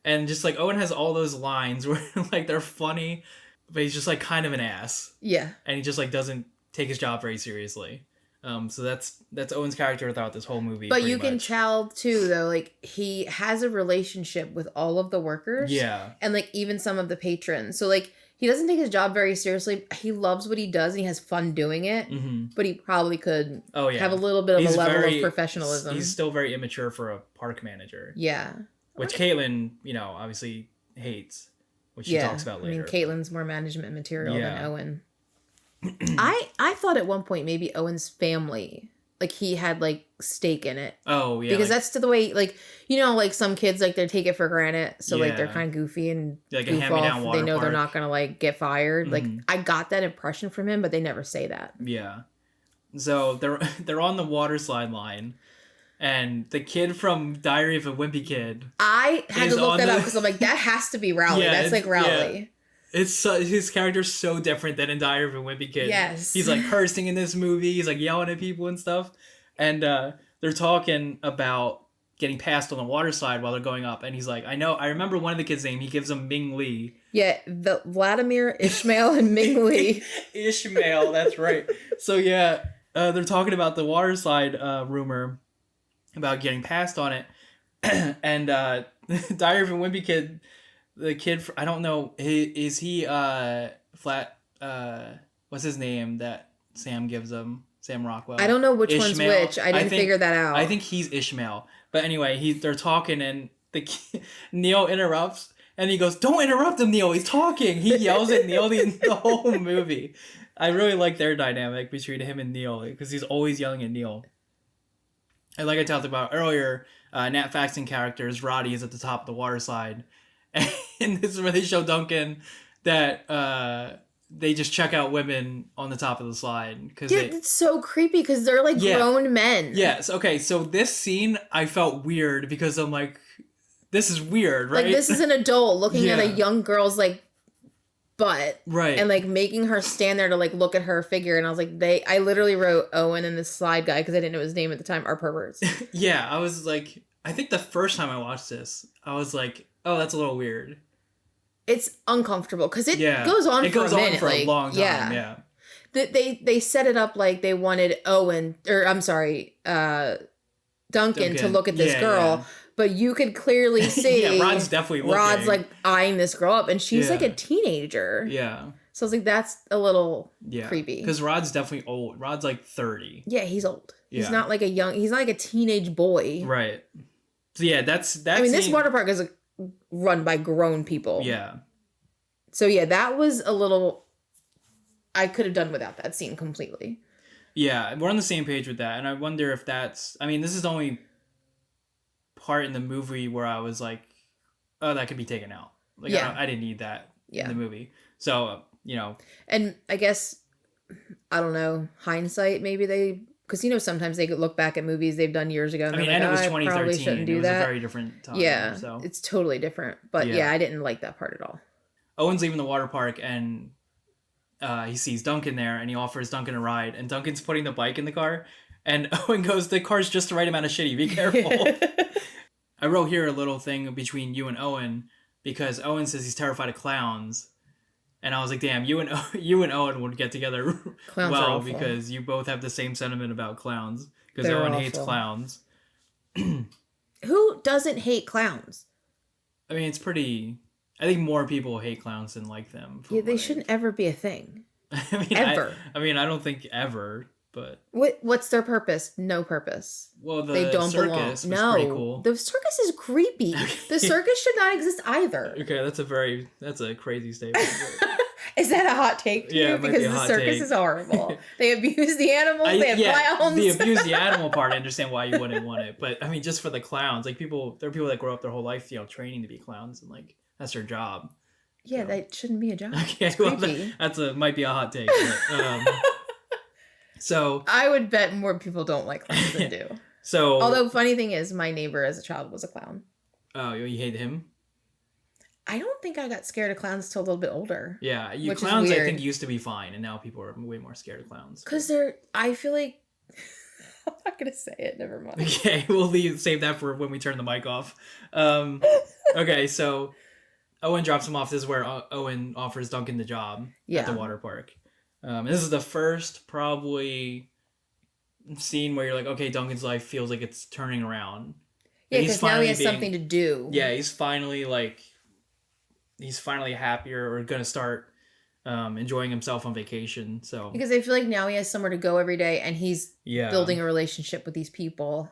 And just like Owen has all those lines where like they're funny, but he's just like kind of an ass. Yeah. And he just like doesn't take his job very seriously. So that's Owen's character throughout this whole movie. But you can tell too, though, like he has a relationship with all of the workers. Yeah. And like even some of the patrons. So like he doesn't take his job very seriously. He loves what he does and he has fun doing it. Mm-hmm. But he probably could have a little bit of a level of professionalism. He's still very immature for a park manager. Yeah. Which Caitlin, obviously hates, which she talks about later. I mean, Caitlin's more management material than Owen. I thought at one point maybe Owen's family, like he had like stake in it. Oh yeah, because that's to the way like like some kids like they take it for granted, so like they're kind of goofy and like goof off. They know they're not gonna like get fired. Like I got that impression from him, but they never say that. Yeah, so they're on the water slide line. And the kid from Diary of a Wimpy Kid. I had to look that up because I'm like, that has to be Rowley. That's like Rowley. Yeah. It's his character's so different than in Diary of a Wimpy Kid. Yes. He's like cursing in this movie. He's like yelling at people and stuff. And they're talking about getting passed on the water slide while they're going up. And he's like, I remember one of the kids' name. He gives him Ming Lee. Yeah, the Vladimir, Ishmael, and Ming Lee. Ishmael, that's right. So yeah, they're talking about the water slide rumor. About getting passed on it. And Diary of a Wimpy Kid, the kid, I don't know, is he what's his name that Sam gives him? Sam Rockwell. I don't know which one's which. I didn't figure that out. I think he's Ishmael. But anyway, they're talking and Neil interrupts and he goes, "Don't interrupt him, Neil. He's talking." He yells at Neil the whole movie. I really like their dynamic between him and Neil because he's always yelling at Neil. And like I talked about earlier, Nat Faxon characters, Roddy is at the top of the water slide. And this is where they show Duncan that they just check out women on the top of the slide. It's so creepy because they're like grown men. Yes, okay, so this scene I felt weird because I'm like, this is weird, right? Like this is an adult looking at a young girl's like butt, right, and like making her stand there to like look at her figure, and I was like, I literally wrote Owen and this slide guy because I didn't know his name at the time are perverts. Yeah, I was like, I think the first time I watched this, I was like, oh, that's a little weird. It's uncomfortable because it goes on. It goes on for a long time. Yeah. They set it up like they wanted Duncan to look at this girl. Yeah. But you could clearly see Rod's definitely looking. Rod's like eyeing this girl up, and she's like a teenager. Yeah. So I was like, that's a little creepy. Because Rod's definitely old. Rod's like 30. Yeah, he's old. He's not like he's not like a teenage boy. Right. So yeah, that's. I mean, this water park is run by grown people. Yeah. So yeah, that was a little. I could have done without that scene completely. Yeah, we're on the same page with that, and I wonder if that's. I mean, this is the only part in the movie where I was like, oh, that could be taken out. Like, I didn't need that in the movie. So, And I guess, I don't know, hindsight, maybe because, sometimes they look back at movies they've done years ago. And and it was 2013. It was a very different time. Yeah, so. It's totally different. But I didn't like that part at all. Owen's leaving the water park and he sees Duncan there and he offers Duncan a ride. And Duncan's putting the bike in the car. And Owen goes, the car's just the right amount of shitty. Be careful. I wrote here a little thing between you and Owen because Owen says he's terrified of clowns. And I was like, damn, you and Owen would get together well because you both have the same sentiment about clowns. Because Owen hates clowns. Who doesn't hate clowns? I mean, it's pretty... I think more people hate clowns than like them. Yeah, they shouldn't ever be a thing. I mean, ever. I don't think ever... But what's their purpose? No purpose. Well, they don't belong. Was pretty cool. The circus is creepy. Okay. The circus should not exist either. Okay, that's a crazy statement. Is that a hot take to you? Because the circus is horrible. They abuse the animals. They have clowns. The abuse the animal part, I understand why you wouldn't want it. But I mean, just for the clowns, like there are people that grow up their whole life, training to be clowns, and like that's their job. Yeah, that shouldn't be a job. Okay, might be a hot take. But, so I would bet more people don't like clowns than do. So, although funny thing is, my neighbor as a child was a clown. Oh, you hate him? I don't think I got scared of clowns till a little bit older. Yeah, clowns I think used to be fine, and now people are way more scared of clowns. Because I feel like I'm not gonna say it. Never mind. Okay, we'll save that for when we turn the mic off. Okay, so Owen drops him off. This is where Owen offers Duncan the job at the water park. This is the first probably scene where you're like, okay, Duncan's life feels like it's turning around. Yeah, because now he has something to do. Yeah, he's finally happier or gonna start enjoying himself on vacation. So because I feel like now he has somewhere to go every day, and he's building a relationship with these people,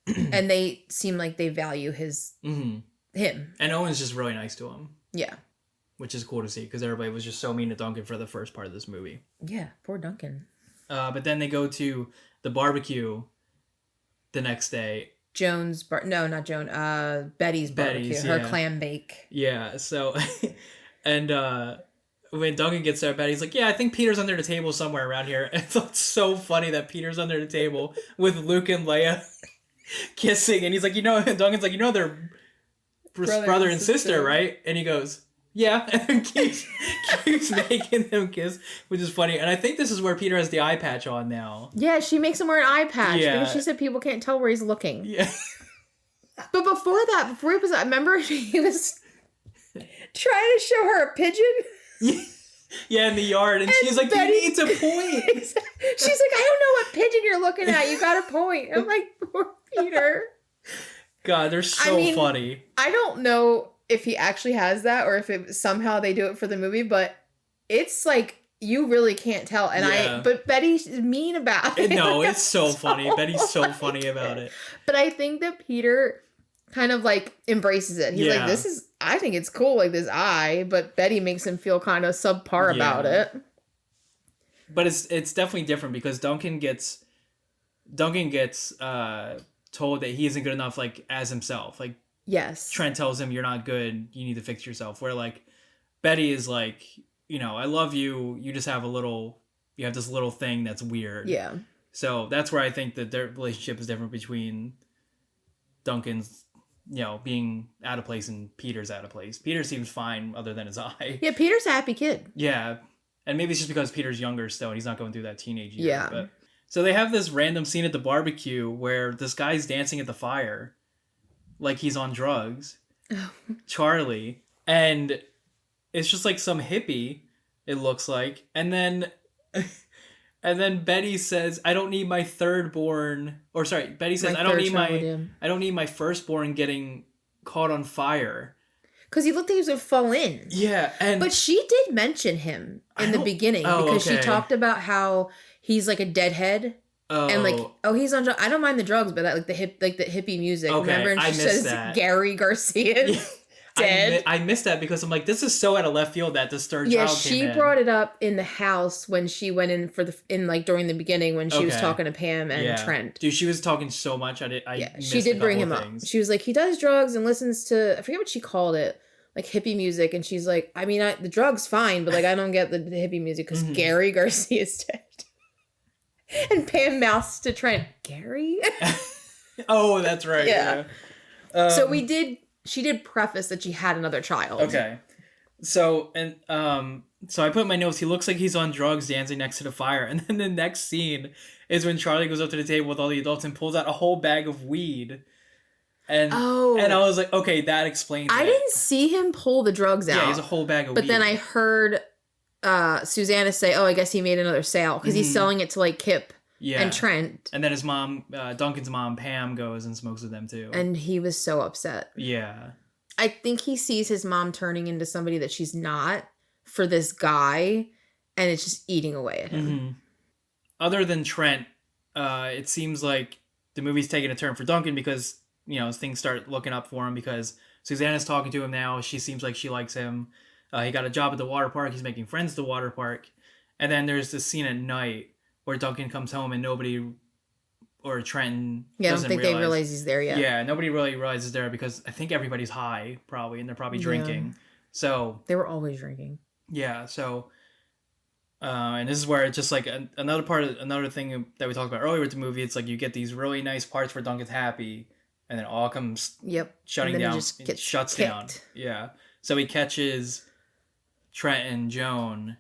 and they seem like they value him. And Owen's just really nice to him. Yeah, which is cool to see because everybody was just so mean to Duncan for the first part of this movie. Yeah, poor Duncan. But then they go to the barbecue the next day. Betty's barbecue, her clam bake. Yeah, so, and when Duncan gets there, Betty's like, yeah, I think Peter's under the table somewhere around here. And it's so funny that Peter's under the table with Luke and Leia kissing. And he's like, Duncan's like, they're brother and sister, right? And he goes, yeah, and keeps making them kiss, which is funny. And I think this is where Peter has the eye patch on now. Yeah, she makes him wear an eye patch because she said people can't tell where he's looking. Yeah. But before he was, I remember he was trying to show her a pigeon. Yeah, in the yard, and she's like, Betty, "You need to point." She's like, "I don't know what pigeon you're looking at. You got to point." I'm like, poor Peter. God, they're so funny. I don't know if he actually has that or if somehow they do it for the movie, but it's like you really can't tell. And but Betty's mean about it. No, it's so funny. Betty's so funny about it. But I think that Peter kind of like embraces it. He's like, I think it's cool, like this eye, but Betty makes him feel kind of subpar about it. But it's definitely different because Duncan gets told that he isn't good enough, like, as himself. Like, yes, Trent tells him, you're not good, you need to fix yourself. Where, like, Betty is like, I love you, you just have you have this little thing that's weird. Yeah. So that's where I think that their relationship is different between Duncan's, being out of place and Peter's out of place. Peter seems fine other than his eye. Yeah, Peter's a happy kid. Yeah. And maybe it's just because Peter's younger still and he's not going through that teenage year. Yeah. But, so they have this random scene at the barbecue where this guy's dancing at the fire like he's on drugs. Charlie. And it's just like some hippie, it looks like. And then Betty says, I don't need my Betty says, I don't need my firstborn getting caught on fire. Because he looked like he was going to fall in. Yeah. But she did mention him in the beginning because she talked about how he's like a deadhead. Oh. And like, he's on drugs. I don't mind the drugs, but that the hippie music. Okay, remember? And she says that. Gary Garcia's dead. I missed that because I'm like, this is so out of left field that this third child came in. Yeah, she brought it up in the house when she went in during the beginning when she was talking to Pam and Trent. Dude, she was talking so much. She did bring him up. She was like, he does drugs and listens to, I forget what she called it, like hippie music. And she's like, I mean, the drug's fine, but like, I don't get the hippie music because Gary Garcia's dead. And Pam mouths to Trent, Gary? Oh, that's right. Yeah. So she did preface that she had another child. Okay. So, so I put in my notes, he looks like he's on drugs dancing next to the fire. And then the next scene is when Charlie goes up to the table with all the adults and pulls out a whole bag of weed. And I was like, okay, that explains it. I didn't see him pull the drugs out. Yeah, he's a whole bag of weed. But then I heard Susanna say, I guess he made another sale because he's selling it to like Kip and Trent. And then his mom, Duncan's mom, Pam, goes and smokes with them too. And he was so upset. Yeah. I think he sees his mom turning into somebody that she's not for this guy, and it's just eating away at him. Mm-hmm. Other than Trent, it seems like the movie's taking a turn for Duncan because, things start looking up for him because Susanna's talking to him now. She seems like she likes him. He got a job at the water park. He's making friends at the water park. And then there's this scene at night where Duncan comes home and nobody, or Trenton I don't think they realize he's there yet. Yeah, nobody really realizes there because I think everybody's high probably and they're probably drinking. So they were always drinking. Yeah, so and this is where it's just like another thing that we talked about earlier with the movie. It's like you get these really nice parts where Duncan's happy and then it all comes shutting down. It shuts down. Yeah. So he catches Trent and Joan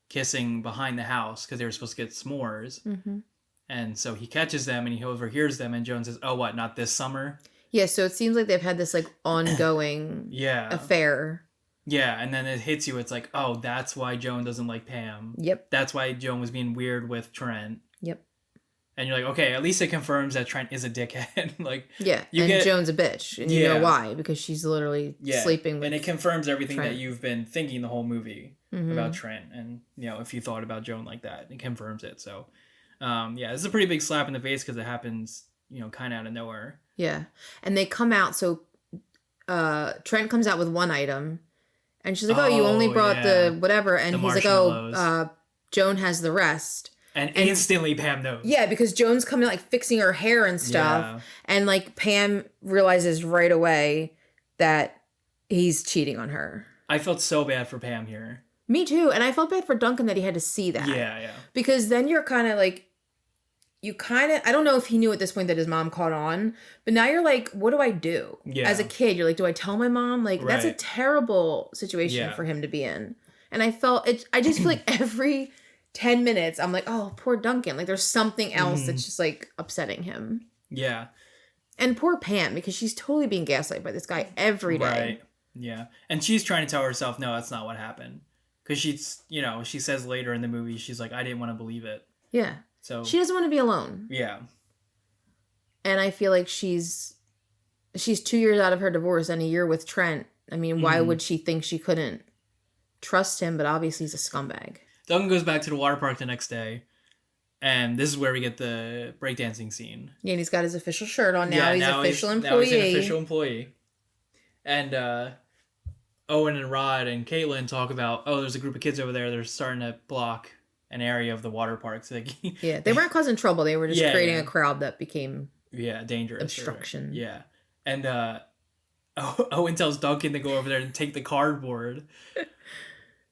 kissing behind the house because they were supposed to get s'mores. Mm-hmm. And so he catches them and he overhears them, and Joan says, "Oh, what? Not this summer?" Yeah, so it seems like they've had this like ongoing affair. Yeah, and then it hits you. It's like, oh, that's why Joan doesn't like Pam. Yep. That's why Joan was being weird with Trent. Yep. And you're like, okay, at least it confirms that Trent is a dickhead. Like, Joan's a bitch, and you know why, because she's literally sleeping with. And it confirms everything Trent. That you've been thinking the whole movie about Trent, and if you thought about Joan like that, it confirms it. So, this is a pretty big slap in the face because it happens, kind of out of nowhere. Yeah, and they come out. So, Trent comes out with one item, and she's like, "Oh, you only brought the whatever," and he's like, "Oh, Joan has the rest." And instantly Pam knows. Yeah, because Joan's coming like fixing her hair and stuff. Yeah. And like Pam realizes right away that he's cheating on her. I felt so bad for Pam here. Me too. And I felt bad for Duncan that he had to see that. Yeah. Because then you're kind of like, I don't know if he knew at this point that his mom caught on, but now you're like, what do I do? Yeah. As a kid, you're like, do I tell my mom? Like, that's a terrible situation for him to be in. And I just feel like every 10 minutes, I'm like, oh, poor Duncan. Like, there's something else that's just, like, upsetting him. Yeah. And poor Pam, because she's totally being gaslighted by this guy every day. Right. Yeah. And she's trying to tell herself, no, that's not what happened. Because she's, she says later in the movie, she's like, I didn't want to believe it. Yeah. So she doesn't want to be alone. Yeah. And I feel like she's 2 years out of her divorce and a year with Trent. I mean, why would she think she couldn't trust him? But obviously he's a scumbag. Duncan goes back to the water park the next day, and this is where we get the breakdancing scene. Yeah, and he's got his official shirt on now. Yeah, he's an official employee. Now he's an official employee. And Owen and Rod and Caitlin talk about, there's a group of kids over there. They're starting to block an area of the water park. So they weren't causing trouble. They were just creating a crowd that became dangerous. Obstruction. And Owen tells Duncan to go over there and take the cardboard.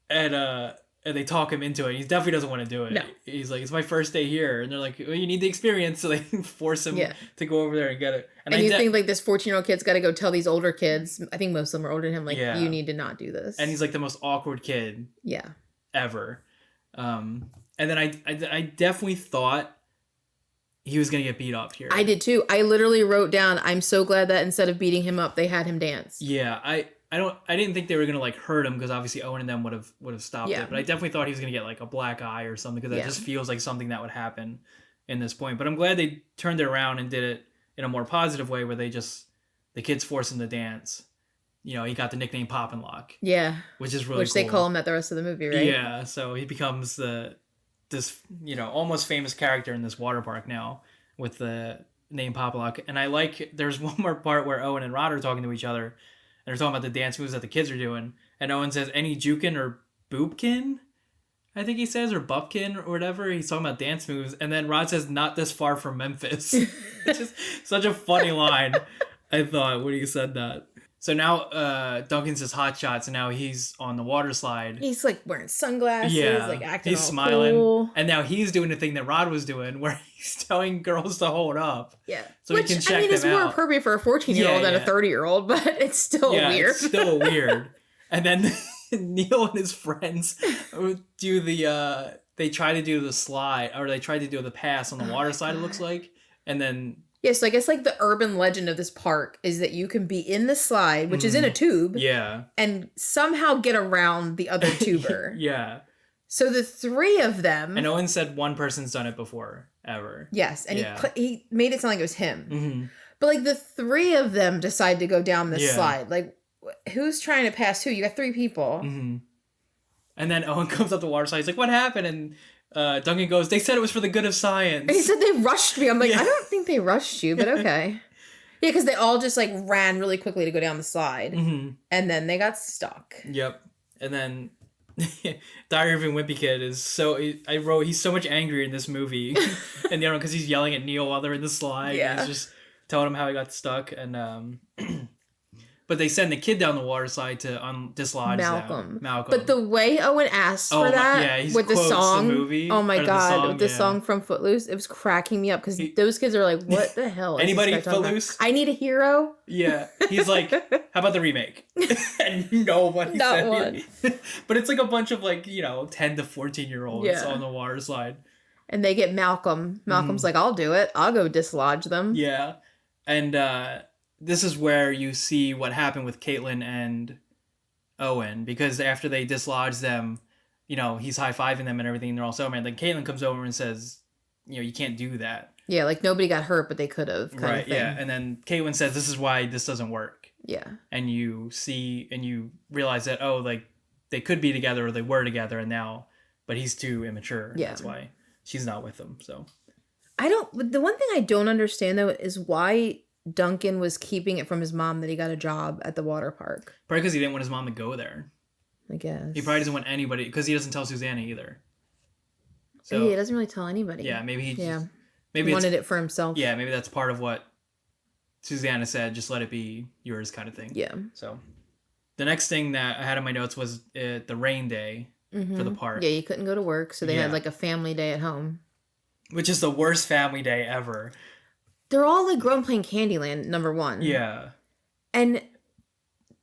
And they talk him into it. He definitely doesn't want to do it. No. He's like, it's my first day here. And they're like, well, you need the experience. So they force him to go over there and get it. And you think like this 14-year-old kid's got to go tell these older kids, I think most of them are older than him, like, you need to not do this. And he's like the most awkward kid ever. And then I definitely thought he was going to get beat up here. I did too. I literally wrote down, I'm so glad that instead of beating him up, they had him dance. Yeah, I didn't think they were gonna like hurt him because obviously Owen and them would have stopped it. But I definitely thought he was gonna get like a black eye or something because that just feels like something that would happen in this point. But I'm glad they turned it around and did it in a more positive way where the kids force him to dance. He got the nickname Pop and Lock. Yeah. Which is really cool. They call him at the rest of the movie, right? Yeah. So he becomes this almost famous character in this water park now with the name Pop and Lock. And I like there's one more part where Owen and Rod are talking to each other. And they're talking about the dance moves that the kids are doing. And Owen says, any jukin or boopkin? I think he says, or bupkin or whatever. He's talking about dance moves. And then Rod says, not this far from Memphis. Which is such a funny line, I thought, when he said that. So now Duncan's his hot shots, and now he's on the water slide. He's like wearing sunglasses, like acting he's all smiling. Cool. And now he's doing the thing that Rod was doing, where he's telling girls to hold up. Yeah. So he can check them out. It's more appropriate for a 14-year-old than a 30-year-old, but it's still weird. It's still weird. And then Neil and his friends do they try to do the slide, or they try to do the pass on the water slide, it looks like. And then... Yeah, so I guess like the urban legend of this park is that you can be in the slide, which is in a tube. Yeah. And somehow get around the other tuber. Yeah. So the three of them... And Owen said one person's done it before, ever. Yes, and he made it sound like it was him. Mm-hmm. But like the three of them decide to go down this slide. Like, who's trying to pass who? You got three people. Mm-hmm. And then Owen comes up the water slide. He's like, what happened? And... Duncan goes, they said it was for the good of science. And he said they rushed me. I'm like, I don't think they rushed you, but okay. Yeah, because they all just like ran really quickly to go down the slide. Mm-hmm. And then they got stuck. Yep. And then Diary of a Wimpy Kid is he's so much angrier in this movie. And because he's yelling at Neil while they're in the slide. Yeah. And he's just telling him how he got stuck. And but they send the kid down the water slide to dislodge Malcolm. But the way Owen asked for that with the song, oh my god, the song from Footloose, it was cracking me up because those kids are like, "What the hell?" Anybody Footloose? I need a hero. Yeah, he's like, "How about the remake?" And nobody said one. But it's like a bunch of 10 to 14-year-olds on the water slide. And they get Malcolm. Malcolm's like, I'll do it. I'll go dislodge them. Yeah. And this is where you see what happened with Caitlin and Owen, because after they dislodge them, you know, he's high-fiving them and everything, and they're all so mad. Then Caitlin comes over and says, you know, you can't do that. Yeah, like nobody got hurt, but they could have. Right, yeah. And then Caitlin says, this is why this doesn't work. Yeah. And you see, and you realize that, oh, like, they could be together or they were together, and now, but he's too immature. Yeah. That's why she's not with him, so. The one thing I don't understand, though, is why Duncan was keeping it from his mom that he got a job at the water park. Probably because he didn't want his mom to go there. I guess. He probably doesn't want anybody, because he doesn't tell Susanna either. So he doesn't really tell anybody. Yeah, maybe he maybe wanted it for himself. Yeah, maybe that's part of what Susanna said, just let it be yours kind of thing. Yeah. So the next thing that I had in my notes was the rain day for the park. Yeah, you couldn't go to work, so they had like a family day at home. Which is the worst family day ever. They're all like grown playing Candyland, number one. Yeah. And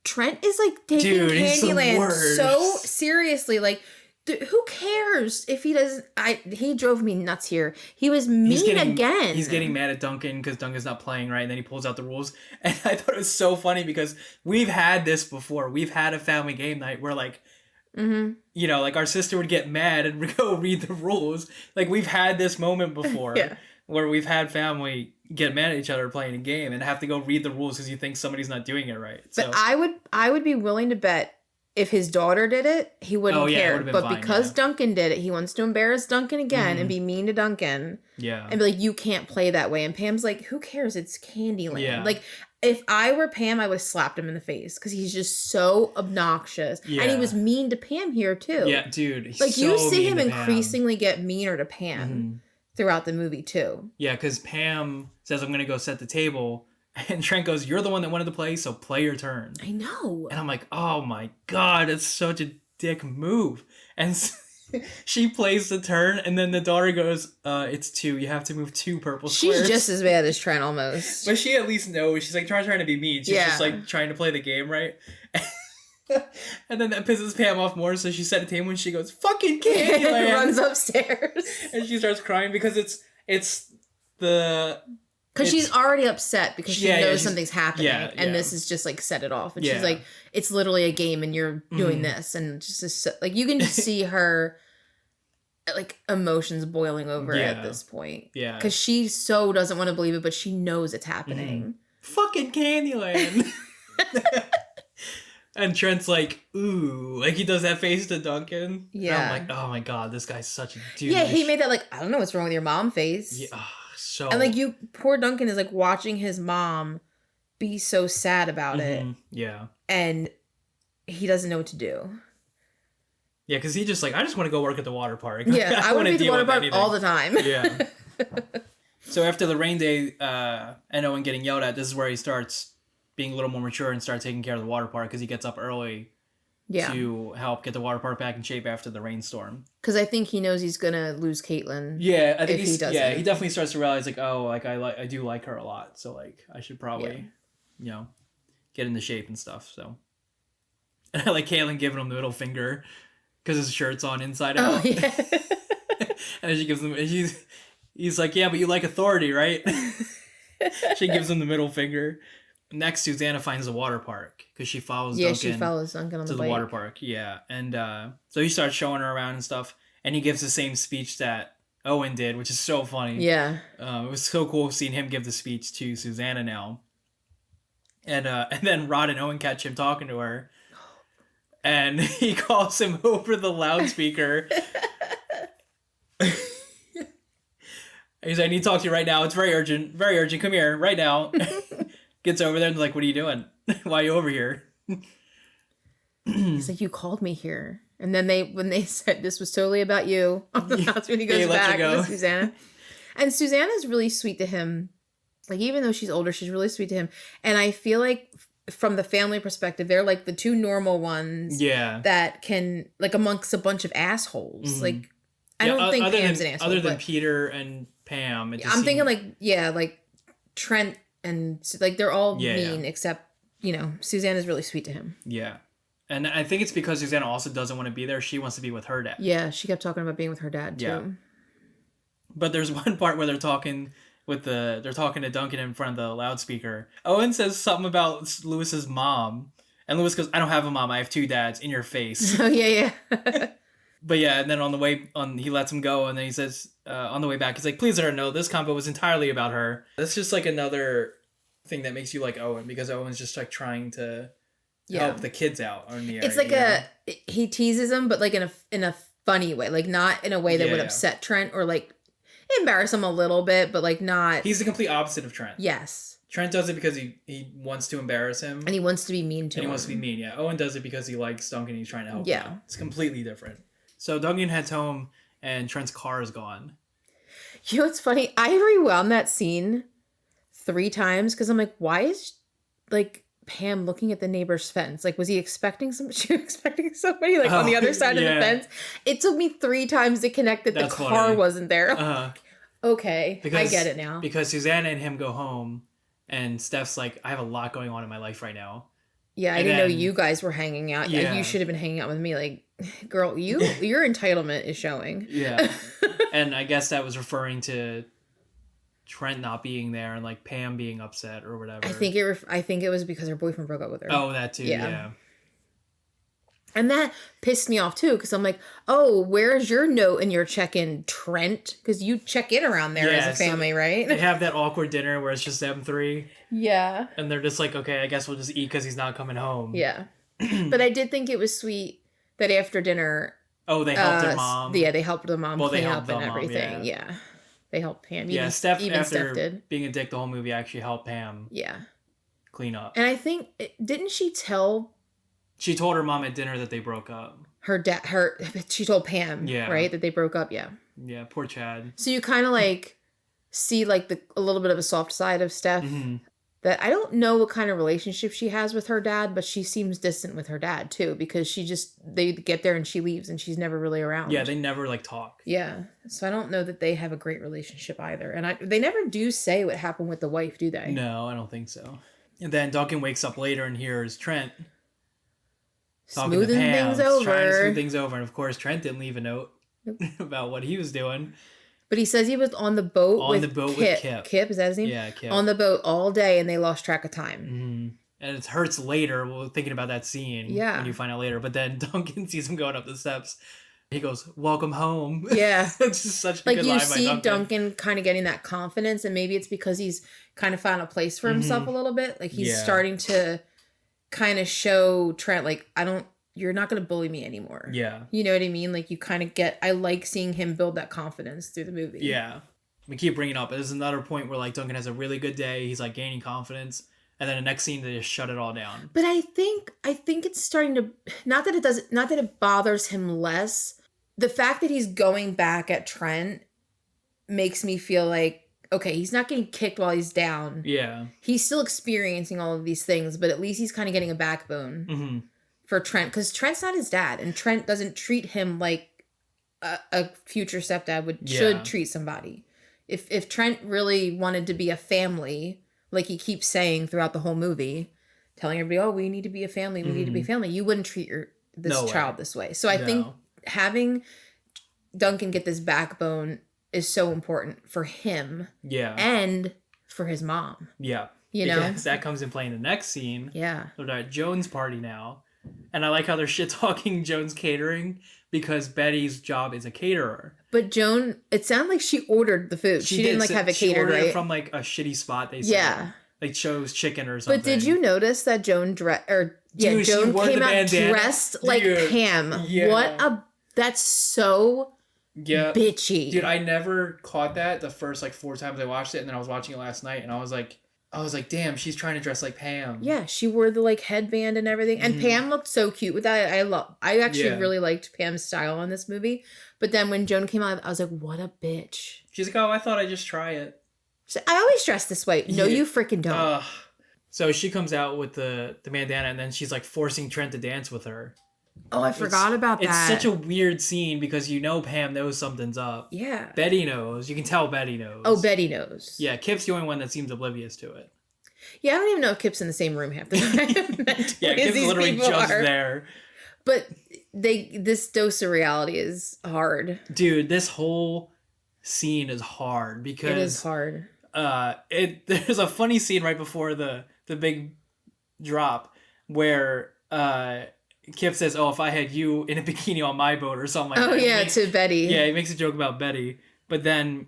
Trent is like taking Candyland so seriously. Like, who cares if he doesn't? He drove me nuts here. He was mean again. He's getting mad at Duncan because Duncan's not playing right, and then he pulls out the rules. And I thought it was so funny because we've had this before. We've had a family game night where like, you know, like our sister would get mad and go read the rules. Like we've had this moment before where we've had family get mad at each other playing a game and have to go read the rules because you think somebody's not doing it right. So. But I would be willing to bet if his daughter did it, he wouldn't care. But fine, because Duncan did it, he wants to embarrass Duncan again and be mean to Duncan. Yeah. And be like, you can't play that way. And Pam's like, who cares? It's Candyland. Yeah. Like, if I were Pam, I would have slapped him in the face because he's just so obnoxious. Yeah. And he was mean to Pam here, too. Yeah, dude. He's like, so you see him increasingly get meaner to Pam throughout the movie, too. Yeah, because Pam says, I'm going to go set the table. And Trent goes, you're the one that wanted to play, so play your turn. I know. And I'm like, oh my God, that's such a dick move. And she plays the turn, and then the daughter goes, it's 2. You have to move 2 purple squares. She's just as bad as Trent almost. But she at least knows. She's like trying to be mean. She's just like trying to play the game right. And then that pisses Pam off more, so she set a table and she goes, fucking Candyland! Runs upstairs. And she starts crying because it's the... Because she's already upset because she knows something's happening. And this is just like set it off. And she's like, it's literally a game and you're doing this. And just like, you can just see her like emotions boiling over at this point. Yeah. Because she so doesn't want to believe it, but she knows it's happening. Fucking Candyland. And Trent's like, ooh, like he does that face to Duncan. Yeah. And I'm like, oh my God, this guy's such a dude. Yeah, he made that like, I don't know what's wrong with your mom face. Yeah. So. And like poor Duncan is like watching his mom be so sad about it. Yeah. And he doesn't know what to do. Yeah, because he just like, I just want to go work at the water park. Yeah, I want to be at the water park all the time. Yeah. So after the rain day and Owen getting yelled at, this is where he starts being a little more mature and start taking care of the water park because he gets up early to help get the water park back in shape after the rainstorm. Because I think he knows he's gonna lose Caitlin. Yeah, I think he definitely starts to realize like, oh, like I do like her a lot, so like I should probably, you know, get into shape and stuff. So, and I like Caitlin giving him the middle finger because his shirt's on inside out. Oh yeah. And then she gives him, he's like, yeah, but you like authority, right? She gives him the middle finger. Next, Susanna finds the water park because she follows Duncan. Yeah, she follows Duncan on to the water park. Yeah, and so he starts showing her around and stuff, and he gives the same speech that Owen did, which is so funny. Yeah, it was so cool seeing him give the speech to Susanna now. And then Rod and Owen catch him talking to her, and he calls him over the loudspeaker. He's like, I need to talk to you right now. It's very urgent. Very urgent. Come here right now. Gets over there and like, what are you doing? Why are you over here? He's like, you called me here. And then when they said this was totally about you, that's when he goes back to Susanna. And Susanna's really sweet to him. Like, even though she's older, she's really sweet to him. And I feel like from the family perspective, they're like the 2 normal ones that can, like, amongst a bunch of assholes. Like, I don't think Pam's an asshole. Other than Peter and Pam. I'm thinking like Trent and like they're all mean except, you know, Susanna's really sweet to him. Yeah. And I think it's because Susanna also doesn't want to be there. She wants to be with her dad. Yeah, she kept talking about being with her dad too. But there's one part where they're talking to Duncan in front of the loudspeaker. Owen says something about Lewis's mom, and Lewis goes, "I don't have a mom. I have 2 dads." In your face. Oh yeah. But yeah, and then he lets him go, and then he says on the way back, he's like, "Please let her know this combo was entirely about her." That's just like another thing that makes you like Owen, because Owen's just like trying to help the kids out in the area. It's like he teases him, but like in a funny way, like not in a way that would upset Trent or like embarrass him a little bit, but like not. He's the complete opposite of Trent. Yes. Trent does it because he wants to embarrass him. And he wants to be mean to him. And he wants to be mean, yeah. Owen does it because he likes Duncan and he's trying to help him out. It's completely different. So Duncan heads home and Trent's car is gone. You know what's funny? I rewound that scene 3 times because I'm like, why is like Pam looking at the neighbor's fence? Like, was he expecting somebody like on the other side of the fence? It took me 3 times to connect that the car wasn't there. Okay, I get it now. Because Susanna and him go home, and Steph's like, I have a lot going on in my life right now. Yeah, I didn't know you guys were hanging out. Yeah, you should have been hanging out with me. Like, girl, your entitlement is showing. Yeah, and I guess that was referring to Trent not being there and like Pam being upset or whatever. I think it was because her boyfriend broke up with her. Oh, that too. Yeah. And that pissed me off too, because I'm like, oh, where's your note and your check-in, Trent? Because you check in around there as a family, right? They have that awkward dinner where it's just them 3. Yeah. And they're just like, okay, I guess we'll just eat because he's not coming home. Yeah. But I did think it was sweet that after dinner... Oh, they helped their mom. Yeah, they helped the mom clean up and everything. Yeah. They helped Pam. Steph, after being a dick the whole movie, actually helped Pam clean up. And I think, didn't she tell... She told her mom at dinner that they broke up. She told Pam, right, that they broke up, yeah. Yeah, poor Chad. So you kind of like see like a little bit of a soft side of Steph. That I don't know what kind of relationship she has with her dad, but she seems distant with her dad too, because they get there and she leaves and she's never really around. Yeah, they never like talk. Yeah, so I don't know that they have a great relationship either, and they never do say what happened with the wife, do they? No, I don't think so. And then Duncan wakes up later and hears Trent smoothing things over. Trying to smooth things over. And of course, Trent didn't leave a note about what he was doing. But he says he was on the boat with Kip. Kip, is that his name? Yeah, Kip. On the boat all day and they lost track of time. Mm-hmm. And it hurts later, thinking about that scene. Yeah. When you find out later. But then Duncan sees him going up the steps. He goes, "Welcome home." Yeah. It's just such a good line by Duncan. You see Duncan kind of getting that confidence, and maybe it's because he's kind of found a place for himself a little bit. Like he's starting to kind of show Trent, like, you're not going to bully me anymore. Yeah. You know what I mean? Like, you kind of I like seeing him build that confidence through the movie. Yeah. We keep bringing it up. There's another point where, like, Duncan has a really good day. He's, like, gaining confidence. And then the next scene, they just shut it all down. But I think it's starting to, not that it bothers him less. The fact that he's going back at Trent makes me feel like, okay, he's not getting kicked while he's down. Yeah. He's still experiencing all of these things, but at least he's kind of getting a backbone for Trent. Because Trent's not his dad, and Trent doesn't treat him like a future stepdad should treat somebody. If Trent really wanted to be a family, like he keeps saying throughout the whole movie, telling everybody, oh, we need to be a family, we need to be a family, you wouldn't treat this child this way. So I think having Duncan get this backbone is so important for him. Yeah. And for his mom. Yeah. You know? Because that comes in play in the next scene. Yeah. They're at Joan's party now. And I like how they're shit-talking Joan's catering because Betty's job is a caterer. But Joan, it sounded like she ordered the food. She didn't have it catered, right? It from like a shitty spot, they said. Yeah. Like chose chicken or something. But did you notice that Joan Joan came out dressed like Pam. Yeah. That's so bitchy. Dude, I never caught that the first like 4 times I watched it, and then I was watching it last night and I was like, damn, she's trying to dress like Pam. Yeah, she wore the like headband and everything. And Pam looked so cute with that. I actually really liked Pam's style in this movie. But then when Joan came out, I was like, what a bitch. She's like, oh, I thought I'd just try it. So, I always dress this way. No, you freaking don't. So she comes out with the bandana, and then she's like forcing Trent to dance with her. Oh, I forgot about that. It's such a weird scene because you know Pam knows something's up. Yeah. Betty knows. You can tell Betty knows. Oh, Betty knows. Yeah, Kip's the only one that seems oblivious to it. Yeah, I don't even know if Kip's in the same room half the time. Yeah, Kip's literally just there. But this dose of reality is hard. Dude, this whole scene is hard because it is hard. There's a funny scene right before the big drop where Kip says, "Oh, if I had you in a bikini on my boat or something like that." Oh yeah, to Betty. Yeah, he makes a joke about Betty, but then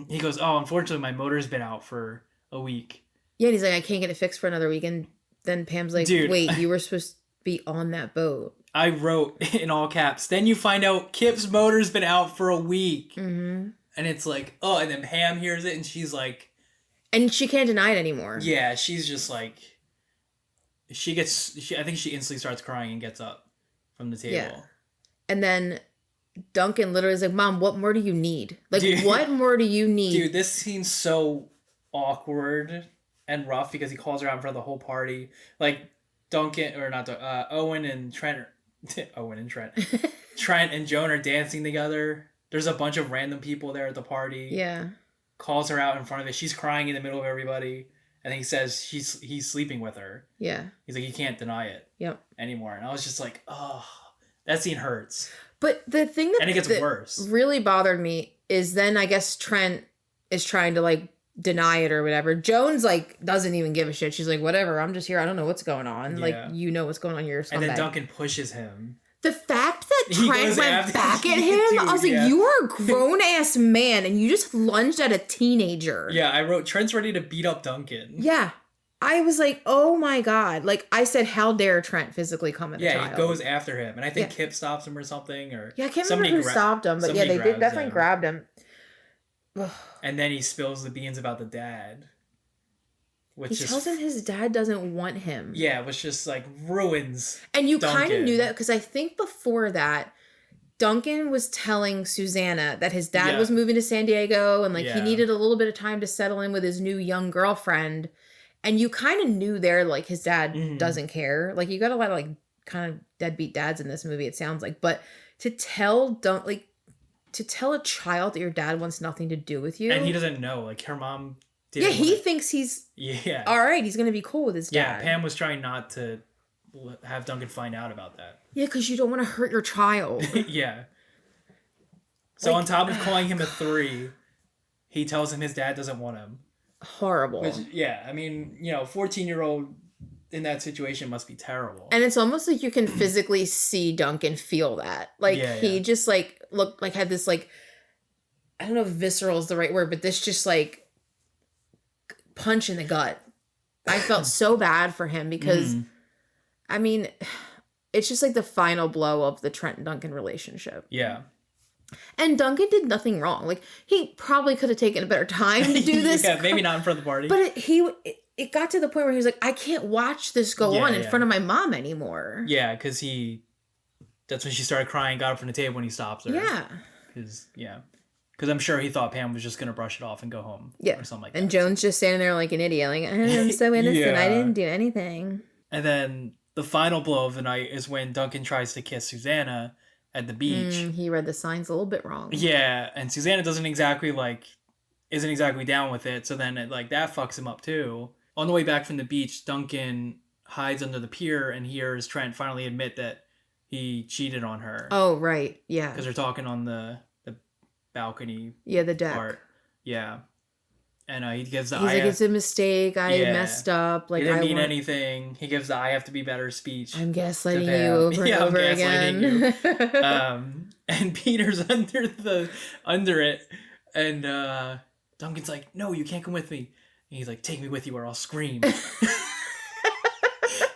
he goes, "Oh, unfortunately, my motor's been out for a week." Yeah, and he's like, "I can't get it fixed for another week." And then Pam's like, Dude, "Wait, you were supposed to be on that boat." I wrote in all caps. Then you find out Kip's motor's been out for a week, and it's like, oh, and then Pam hears it, and she's like, and she can't deny it anymore. Yeah, she's just like, I think she instantly starts crying and gets up from the table. Yeah. And then Duncan literally is like, "Mom, what more do you need? Like, dude, what more do you need?" Dude, this scene's so awkward and rough because he calls her out in front of the whole party. Like, Owen and Trent. Trent and Joan are dancing together. There's a bunch of random people there at the party. Yeah. Calls her out in front of it. She's crying in the middle of everybody. And he says he's sleeping with her. Yeah. He's like, you can't deny it. Yep. Anymore. And I was just like, oh, that scene hurts. But the thing that, and it gets worse. Really bothered me is then I guess Trent is trying to like deny it or whatever. Jones like doesn't even give a shit. She's like, whatever, I'm just here. I don't know what's going on. Yeah. Like, you know what's going on. You're a scumbag. And then Duncan pushes him. The fact that Trent went back at him, dude, I was like, you are a grown-ass man and you just lunged at a teenager. Yeah, I wrote, Trent's ready to beat up Duncan. Yeah. I was like, oh my God. Like, I said, how dare Trent physically come at the child? Yeah, he goes after him. And I think Kip stops him or something. Or yeah, I can't remember who stopped him. But yeah, they did definitely grabbed him. And then he spills the beans about the dad. He tells him his dad doesn't want him. Yeah, which just like ruins And you kind of knew that because I think before that, Duncan was telling Susanna that his dad was moving to San Diego and like he needed a little bit of time to settle in with his new young girlfriend. And you kind of knew there like his dad doesn't care. Like you got a lot of like kind of deadbeat dads in this movie, it sounds like. But to tell a child that your dad wants nothing to do with you. And he doesn't know. Like her mom he thinks he's all right. He's gonna be cool with his dad. Yeah, Pam was trying not to have Duncan find out about that. Yeah, because you don't want to hurt your child. Yeah. So like, on top of calling him a 3, he tells him his dad doesn't want him. Horrible. Which, yeah, I mean, 14-year-old in that situation must be terrible. And it's almost like you can physically see Duncan feel that. Like he just like looked like had this like, I don't know if visceral is the right word, but this just like punch in the gut. I felt so bad for him because I mean, it's just like the final blow of the Trent and Duncan relationship. Yeah. And Duncan did nothing wrong. Like he probably could have taken a better time to do this. Yeah, maybe not in front of the party. But it got to the point where he was like, I can't watch this go on in front of my mom anymore. Yeah, because that's when she started crying, got up from the table when he stops her. Yeah. Because I'm sure he thought Pam was just going to brush it off and go home. Yeah. Or something like that. And Joan's just standing there like an idiot. Like, I'm so innocent. I didn't do anything. And then the final blow of the night is when Duncan tries to kiss Susanna at the beach. He read the signs a little bit wrong. Yeah. And Susanna isn't exactly down with it. So then it that fucks him up too. On the way back from the beach, Duncan hides under the pier and hears Trent finally admit that he cheated on her. Oh, right. Yeah. Because they're talking on the balcony. Yeah, the deck. Part. Yeah. And he gives the He's like, it's a mistake. I messed up. Like, he didn't mean anything. He gives the I have to be better speech. I'm gaslighting you over and over again. And Peter's under it. And Duncan's like, no, you can't come with me. And he's like, take me with you or I'll scream.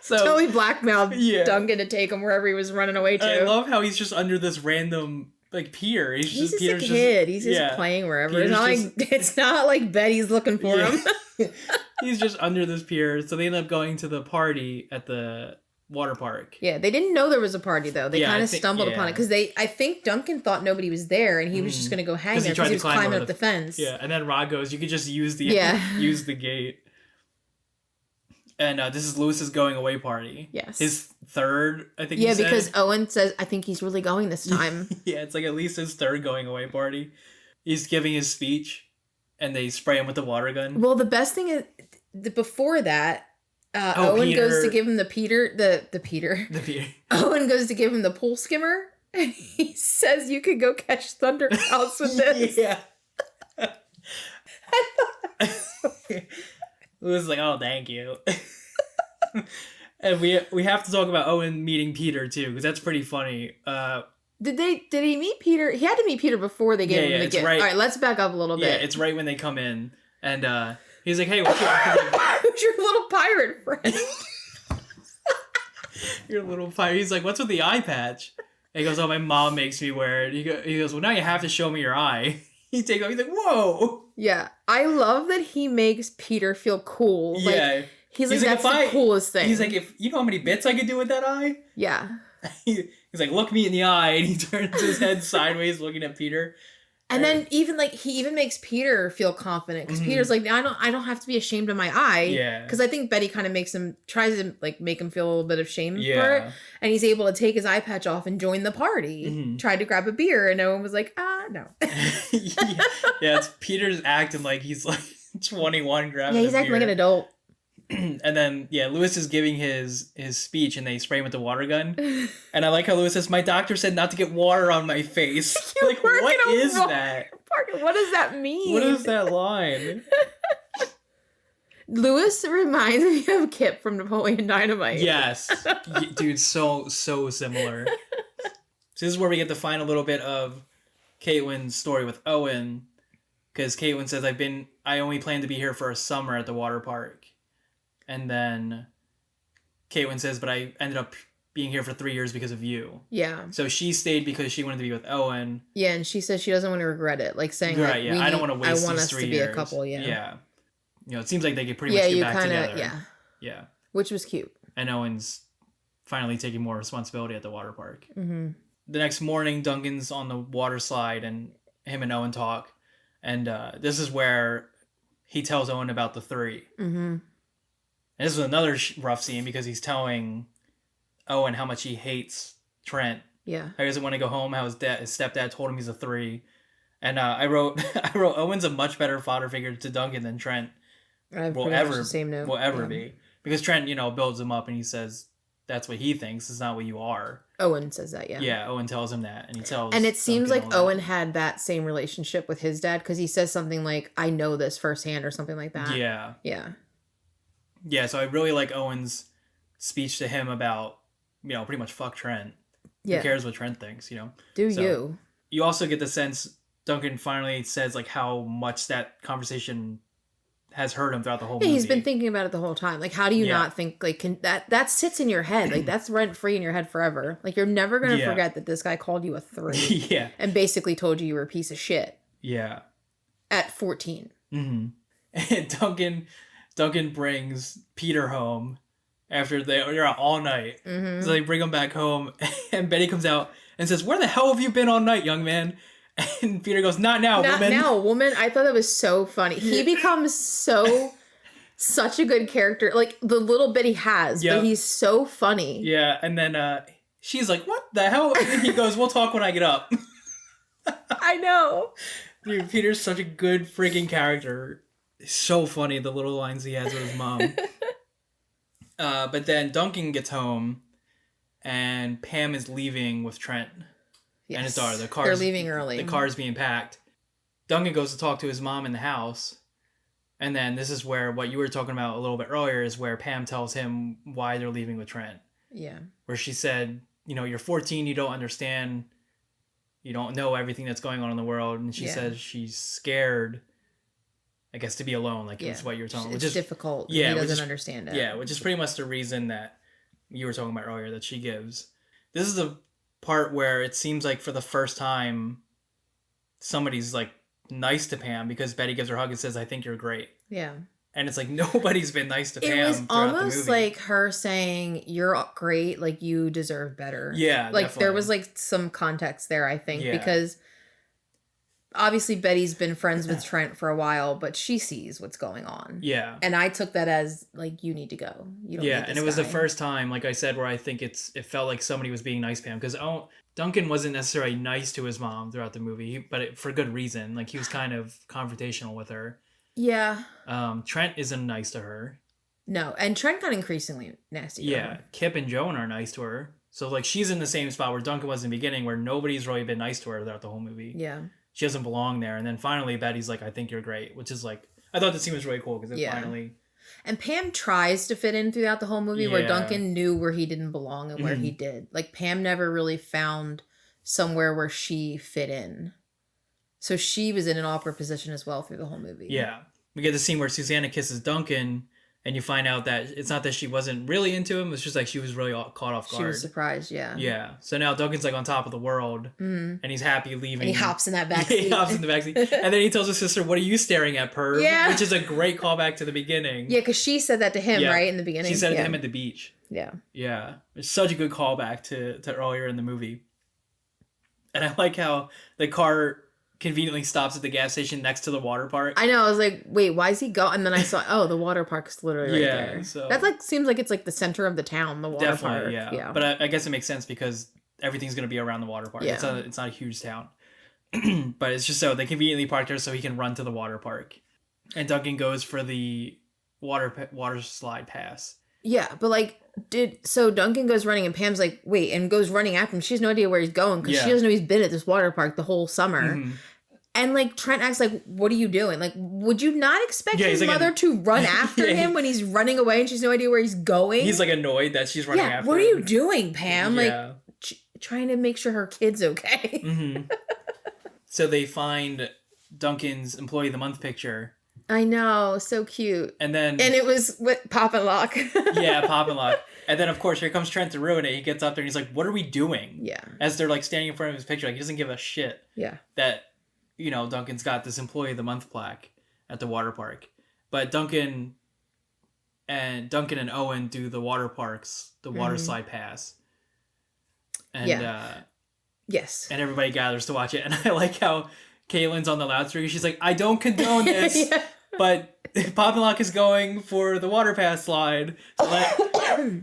So totally blackmailed Duncan to take him wherever he was running away to. I love how he's just under this random pier. He's just a kid. He's just playing wherever. It's not like Betty's looking for him. He's just under this pier. So they end up going to the party at the water park. Yeah, they didn't know there was a party though. They kind of stumbled upon it because I think Duncan thought nobody was there and he was just going to go hang there because he was climbing up the fence. Yeah, and then Rod goes, you could just use the gate. And this is Lewis's going away party. Yes. His third, I think. Yeah, because Owen says, I think he's really going this time. Yeah, it's like at least his third going away party. He's giving his speech, and they spray him with the water gun. Well, the best thing is, before that, Owen goes to give him the Peter. Owen goes to give him the pool skimmer, and he says, you could go catch thunder clouds with this. Yeah. Louis like, oh, thank you. And we have to talk about Owen meeting Peter too, because that's pretty funny. Did he meet Peter? He had to meet Peter before they gave him the gift. Right. All right, let's back up a little bit. Yeah, it's right when they come in, and he's like, "Hey, who's your little pirate friend?" Your little pirate. He's like, "What's with the eye patch?" And he goes, "Oh, my mom makes me wear it." He goes, "Well, now you have to show me your eye." He takes off. He's like, "Whoa!" Yeah, I love that he makes Peter feel cool. Yeah. Like, he's like, that's the coolest thing. He's like, if you know how many bits I could do with that eye? Yeah. He's like, look me in the eye, and he turns his head sideways, looking at Peter. And then even like he even makes Peter feel confident because Peter's like, I don't have to be ashamed of my eye. Yeah. Because I think Betty kind of tries to like make him feel a little bit of shame for it, and he's able to take his eye patch off and join the party. Tried to grab a beer, and Owen was like, no. Yeah, it's Peter's acting like he's like 21 grabbing. Yeah, he's acting like an adult. And then, Lewis is giving his speech, and they spray him with the water gun. And I like how Lewis says, "My doctor said not to get water on my face." Like, what is that? What does that mean? What is that line? Lewis reminds me of Kip from Napoleon Dynamite. Yes. Dude, so similar. So this is where we get to find a little bit of Caitlin's story with Owen. Because Caitlin says, I only plan to be here for a summer at the water park. And then Caitlin says, but I ended up being here for 3 years because of you. Yeah. So she stayed because she wanted to be with Owen. Yeah, and she says she doesn't want to regret it. Like saying, right, yeah, I don't want to waste I want these us 3 to years. be a couple, yeah. Yeah. It seems like they could pretty much get back together. Yeah. Yeah. Which was cute. And Owen's finally taking more responsibility at the water park. Mm-hmm. The next morning, Duncan's on the water slide, and him and Owen talk. And this is where he tells Owen about the 3. Mm-hmm. And this is another rough scene because he's telling Owen how much he hates Trent. Yeah. How he doesn't want to go home, how his stepdad told him he's a 3. And I wrote Owen's a much better father figure to Duncan than Trent will ever be. Because Trent, builds him up and he says that's what he thinks. It's not what you are. Owen says that, yeah. Yeah, Owen tells him that. And he tells And it seems Duncan like Owen had that same relationship with his dad because he says something like, I know this firsthand or something like that. Yeah. Yeah. Yeah, so I really like Owen's speech to him about, pretty much fuck Trent. Yeah. Who cares what Trent thinks, You. You also get the sense Duncan finally says, like, how much that conversation has hurt him throughout the whole movie. He's been thinking about it the whole time. Like, how do you not think, like, that sits in your head. Like, that's rent-free in your head forever. Like, you're never going to forget that this guy called you a 3. Yeah. And basically told you were a piece of shit. Yeah. At 14. Mm-hmm. And Duncan brings Peter home after they're out all night. Mm-hmm. So they bring him back home, and Betty comes out and says, "Where the hell have you been all night, young man?" And Peter goes, "Not now, woman." Not now, woman. I thought that was so funny. He becomes such a good character. Like, the little bit he has, but he's so funny. Yeah, and then she's like, "What the hell?" And he goes, "We'll talk when I get up." I know. Dude, Peter's such a good freaking character. It's so funny, the little lines he has with his mom. But then Duncan gets home, and Pam is leaving with Trent and his daughter. They're leaving early. The car's being packed. Duncan goes to talk to his mom in the house. And then this is where what you were talking about a little bit earlier is where Pam tells him why they're leaving with Trent. Yeah. Where she said, you're 14, you don't understand, you don't know everything that's going on in the world. And she says she's scared, I guess, to be alone, like is what you were talking about. It's difficult. Yeah, he doesn't understand it. Yeah, which is pretty much the reason that you were talking about earlier that she gives. This is the part where it seems like for the first time somebody's like nice to Pam because Betty gives her a hug and says, "I think you're great." Yeah. And it's like nobody's been nice to Pam. It was almost like her saying, "You're great, like you deserve better." Yeah, like definitely. There was like some context there, I think, because obviously Betty's been friends with Trent for a while, but she sees what's going on. Yeah. And I took that as like, you need to go. You don't need this and it was the first time, like I said, where I think it felt like somebody was being nice to Pam because Duncan wasn't necessarily nice to his mom throughout the movie, but for good reason. Like he was kind of confrontational with her. Yeah. Trent isn't nice to her. No, and Trent got increasingly nasty. Yeah, Kip and Joan are nice to her. So like she's in the same spot where Duncan was in the beginning, where nobody's really been nice to her throughout the whole movie. Yeah. she doesn't belong there. And then finally Betty's like, I think you're great, which is like, I thought the scene was really cool because it finally. And Pam tries to fit in throughout the whole movie where Duncan knew where he didn't belong and where he did. Like Pam never really found somewhere where she fit in. So she was in an awkward position as well through the whole movie. Yeah. We get the scene where Susanna kisses Duncan and you find out that it's not that she wasn't really into him. It's just like she was really caught off guard. She was surprised, yeah. Yeah. So now Duncan's like on top of the world and he's happy leaving. And he hops in that backseat. He hops in the backseat. And then he tells his sister, what are you staring at, perv? Yeah. Which is a great callback to the beginning. Yeah, because she said that to him, right, in the beginning. She said it to him at the beach. Yeah. Yeah. It's such a good callback to earlier in the movie. And I like how the car conveniently stops at the gas station next to the water park. I know. I was like, wait, why is he going? And then I saw, oh, the water park's literally right there. So that like seems like it's like the center of the town, the water park. Yeah. But I guess it makes sense because everything's going to be around the water park. Yeah. It's not a huge town. But it's just so they conveniently park there so he can run to the water park. And Duncan goes for the water slide pass. Yeah, but like, so Duncan goes running and Pam's like, wait, and goes running after him. She has no idea where he's going because she doesn't know he's been at this water park the whole summer. And like Trent acts like, what are you doing? Like, would you not expect his mother to run after him when he's running away and she's no idea where he's going? He's like annoyed that she's running after him. What are you doing, Pam? Like, trying to make sure her kid's okay. So they find Duncan's Employee of the Month picture. I know, so cute. And it was with Pop and Lock. Pop and Lock. And then of course here comes Trent to ruin it. He gets up there and he's like, "What are we doing?" Yeah. As they're like standing in front of his picture, like he doesn't give a shit. Yeah. That Duncan's got this Employee of the Month plaque at the water park, but Duncan and Owen do the water parks, the water slide pass. And yes. And everybody gathers to watch it, and I like how Caitlin's on the loudspeaker. She's like, "I don't condone this." But Pop and Lock is going for the water pass slide. So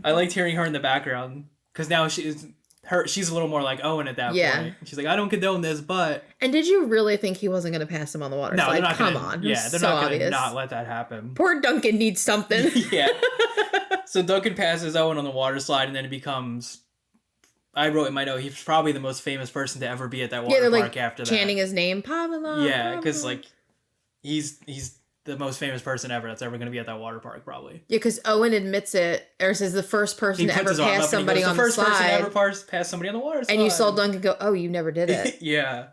I liked hearing her in the background because now she's a little more like Owen at that point. She's like, I don't condone this, but. And did you really think he wasn't going to pass him on the water slide? No, come on. Yeah, they're not going to not let that happen. Poor Duncan needs something. Yeah. So Duncan passes Owen on the water slide, and then it becomes. I wrote in my note, he's probably the most famous person to ever be at that water park after that. Chanting his name, Pop and Lock. Yeah, because like he's the most famous person ever that's ever going to be at that water park, probably. Yeah, because Owen admits it, or says the first person to ever pass somebody on the slide. The first person to ever pass somebody on the water slide. And you saw Duncan go, oh, you never did it. Yeah.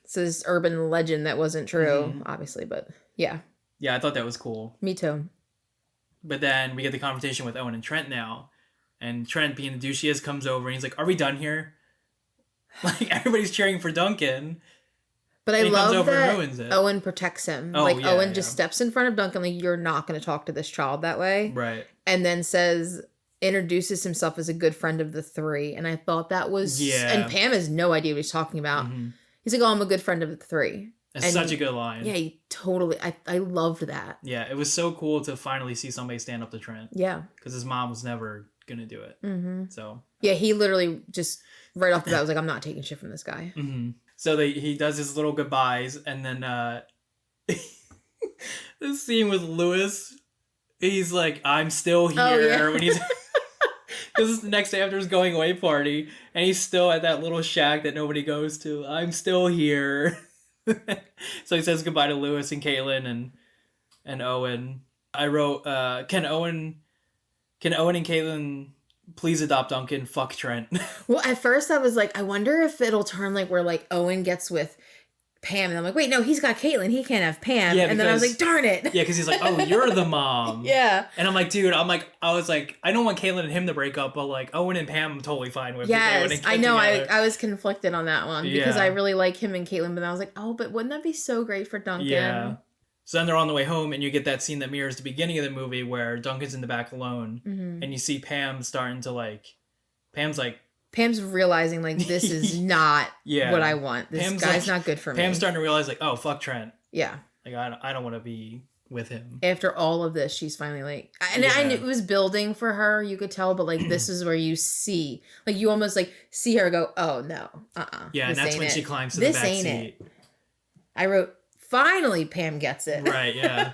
So this urban legend that wasn't true, obviously, but yeah. Yeah, I thought that was cool. Me too. But then we get the confrontation with Owen and Trent now. And Trent, being the douche he is, comes over and he's like, are we done here? Like, everybody's cheering for Duncan. But I love that Owen protects him. Owen just steps in front of Duncan like, you're not going to talk to this child that way. Right. And then introduces himself as a good friend of the three. And I thought that was... Yeah. And Pam has no idea what he's talking about. He's like, oh, I'm a good friend of the three. That's such a good line. Yeah, he totally... I loved that. Yeah, it was so cool to finally see somebody stand up to Trent. Yeah. Because his mom was never going to do it. So... Yeah, he literally just... Right off the bat was like, I'm not taking shit from this guy. So he does his little goodbyes, and then this scene with Lewis, he's like, I'm still here. When he's... Because it's the next day after his going away party, and he's still at that little shack that nobody goes to. I'm still here. So he says goodbye to Lewis and Caitlin and Owen. I wrote, can Owen and Caitlin please adopt Duncan? Fuck Trent. Well, at first I was like, I wonder if it'll turn like where like Owen gets with Pam, and I'm like, wait, no, he's got Caitlin, he can't have Pam. Yeah, and then I was like, darn it. Yeah, because he's like, oh, you're the mom. Yeah. And I'm like, dude, I was like, I don't want Caitlin and him to break up, but like Owen and Pam I'm totally fine with. Yes, I know. I was conflicted on that one because I really like him and Caitlin, but I was like, oh, but wouldn't that be so great for Duncan? Yeah. So then they're on the way home, and you get that scene that mirrors the beginning of the movie where Duncan's in the back alone, and you see Pam starting to like, Pam's realizing like, this is not what I want. This guy's not good for me. Pam's starting to realize like, oh, fuck Trent. Yeah. Like, I don't want to be with him. After all of this, she's finally like, and I knew it was building for her, you could tell, but like, this is where you see, like, you almost like see her go, oh no, Yeah, and that's when she climbs to the back seat. I wrote, finally Pam gets it. Right, yeah.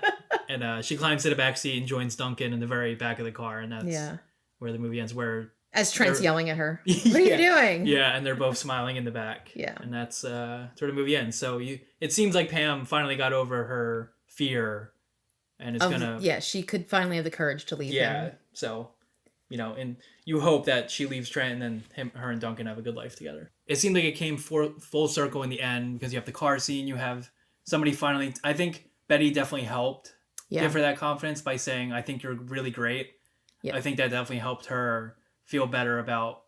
And she climbs to the back seat and joins Duncan in the very back of the car, and that's where the movie ends, where As Trent's yelling at her. What are you doing? Yeah, and they're both smiling in the back. Yeah. And that's where the movie ends. So it seems like Pam finally got over her fear and is going to... Yeah, she could finally have the courage to leave him. Yeah, so, and you hope that she leaves Trent and then her and Duncan have a good life together. It seemed like it came full circle in the end because you have the car scene, you have somebody finally... I think Betty definitely helped give her that confidence by saying, I think you're really great. Yeah. I think that definitely helped her feel better about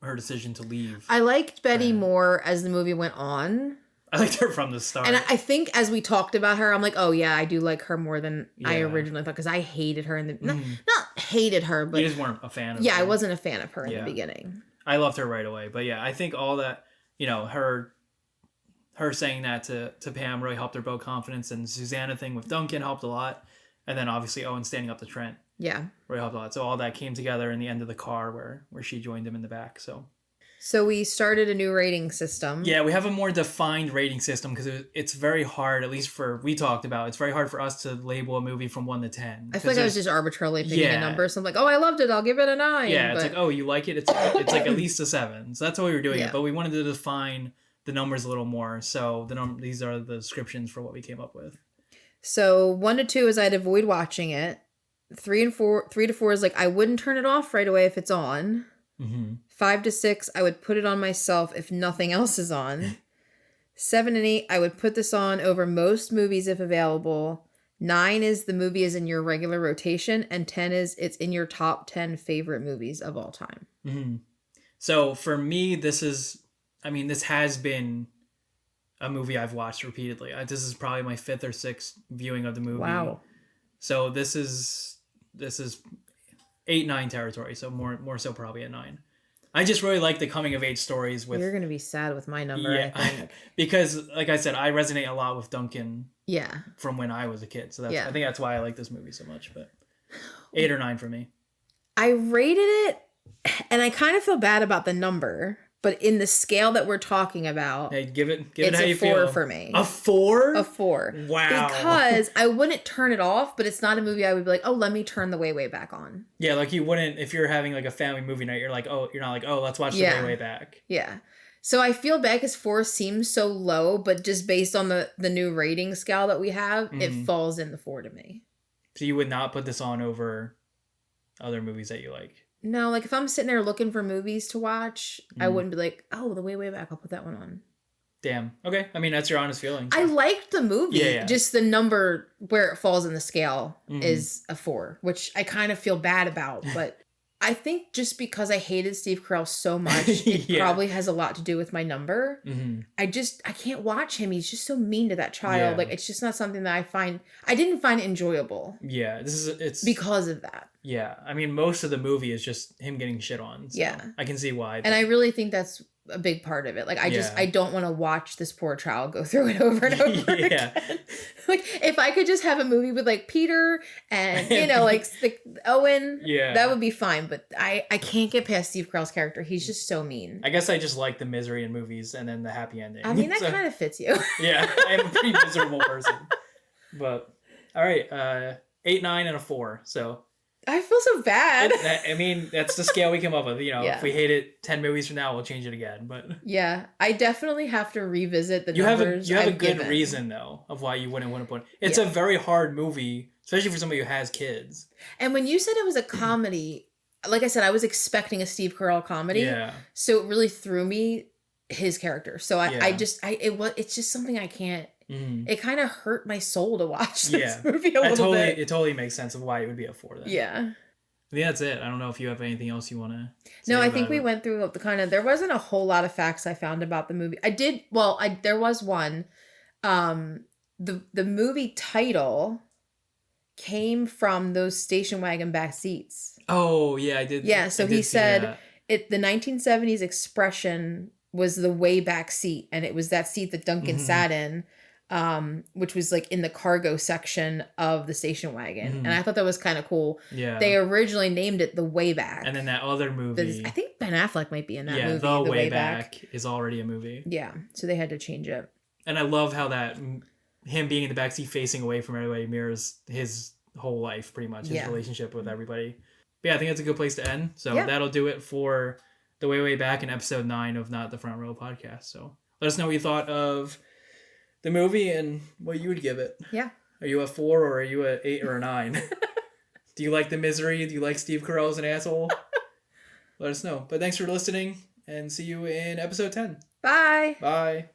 her decision to leave. I liked Betty more as the movie went on. I liked her from the start. And I think as we talked about her, I'm like, oh yeah, I do like her more than I originally thought. Because I hated her in the... Not hated her, but... You just weren't a fan of her. Yeah, I wasn't a fan of her in the beginning. I loved her right away. But yeah, I think all that, her saying that to Pam really helped her build confidence. And the Susanna thing with Duncan helped a lot. And then obviously Owen standing up to Trent. Yeah. Really helped a lot. So all that came together in the end of the car where she joined him in the back. So we started a new rating system. Yeah, we have a more defined rating system because it's very hard, at least we talked about, it's very hard for us to label a movie from 1 to 10. I feel like I was just arbitrarily picking a number. So I'm like, oh, I loved it. I'll give it a 9. Yeah, it's like, oh, you like it? It's like at least a 7. So that's why we were doing it. But we wanted to define the numbers a little more. So these are the descriptions for what we came up with. So 1 to 2 is I'd avoid watching it. 3 to 4 is like I wouldn't turn it off right away if it's on. 5 to 6, I would put it on myself if nothing else is on. 7 and 8, I would put this on over most movies if available. 9 is the movie is in your regular rotation, and 10 is it's in your top 10 favorite movies of all time. So for me, this has been a movie I've watched repeatedly. This is probably my 5th or 6th viewing of the movie. Wow. So this is 8-9 territory. So more so probably a 9. I just really like the coming of age stories with... You're going to be sad with my number, I think. Because, like I said, I resonate a lot with Duncan. Yeah. From when I was a kid. So I think that's why I like this movie so much. But 8 or 9 for me. I rated it, and I kind of feel bad about the number. But in the scale that we're talking about, hey, give it how you feel. It's a 4 for me. A 4? A 4. Wow. Because I wouldn't turn it off, but it's not a movie I would be like, oh, let me turn the way back on. Yeah, like you wouldn't, if you're having like a family movie night, you're not like, oh, let's watch the way back. Yeah. So I feel bad because 4 seems so low, but just based on the new rating scale that we have, it falls in the 4 to me. So you would not put this on over other movies that you like? No, like if I'm sitting there looking for movies to watch, I wouldn't be like, oh, the way back, I'll put that one on. Damn. Okay. I mean, that's your honest feeling. So. I liked the movie. Yeah. Just the number where it falls in the scale is a 4, which I kind of feel bad about. But I think just because I hated Steve Carell so much, it probably has a lot to do with my number. I can't watch him. He's just so mean to that child. Yeah. Like, it's just not something that I didn't find enjoyable. Yeah. It's because of that. Yeah. I mean, most of the movie is just him getting shit on. So yeah. I can see why. And I really think that's a big part of it. Like, I don't want to watch this poor child go through it over and over again. Like, if I could just have a movie with like Peter and like Owen, that would be fine. But I can't get past Steve Carell's character. He's just so mean. I guess I just like the misery in movies and then the happy ending. I mean, that kind of fits you. Yeah, I'm a pretty miserable person. But all right, 8, 9, and a 4. So. I feel so bad. I mean, that's the scale we came up with. If we hate it 10 movies from now, we'll change it again. But yeah, I definitely have to revisit the numbers. You have a good reason though of why you wouldn't want to put. It's a very hard movie, especially for somebody who has kids. And when you said it was a comedy, like I said, I was expecting a Steve Carell comedy. Yeah. So it really threw me his character. So it's just something I can't. It kind of hurt my soul to watch this movie a little bit. It totally makes sense of why it would be a 4 then. Yeah. Yeah, that's it. I don't know if you have anything else you want to say. No, I think we went through there wasn't a whole lot of facts I found about the movie. There was one. The movie title came from those station wagon back seats. Oh, yeah, I did. Yeah, so he said the 1970s expression was the way back seat, and it was that seat that Duncan sat in. Which was like in the cargo section of the station wagon. And I thought that was kind of cool. Yeah. They originally named it The Way Back. And then that other movie. I think Ben Affleck might be in that movie. Yeah, The Way Back is already a movie. Yeah. So they had to change it. And I love how that him being in the backseat facing away from everybody mirrors his whole life pretty much. His relationship with everybody. But yeah, I think that's a good place to end. So that'll do it for the Way Back in episode 9 of Not the Front Row podcast. So let us know what you thought of the movie and what you would give it. Yeah. Are you a 4 or are you a 8 or a 9? Do you like The Misery? Do you like Steve Carell as an asshole? Let us know. But thanks for listening and see you in episode 10. Bye. Bye.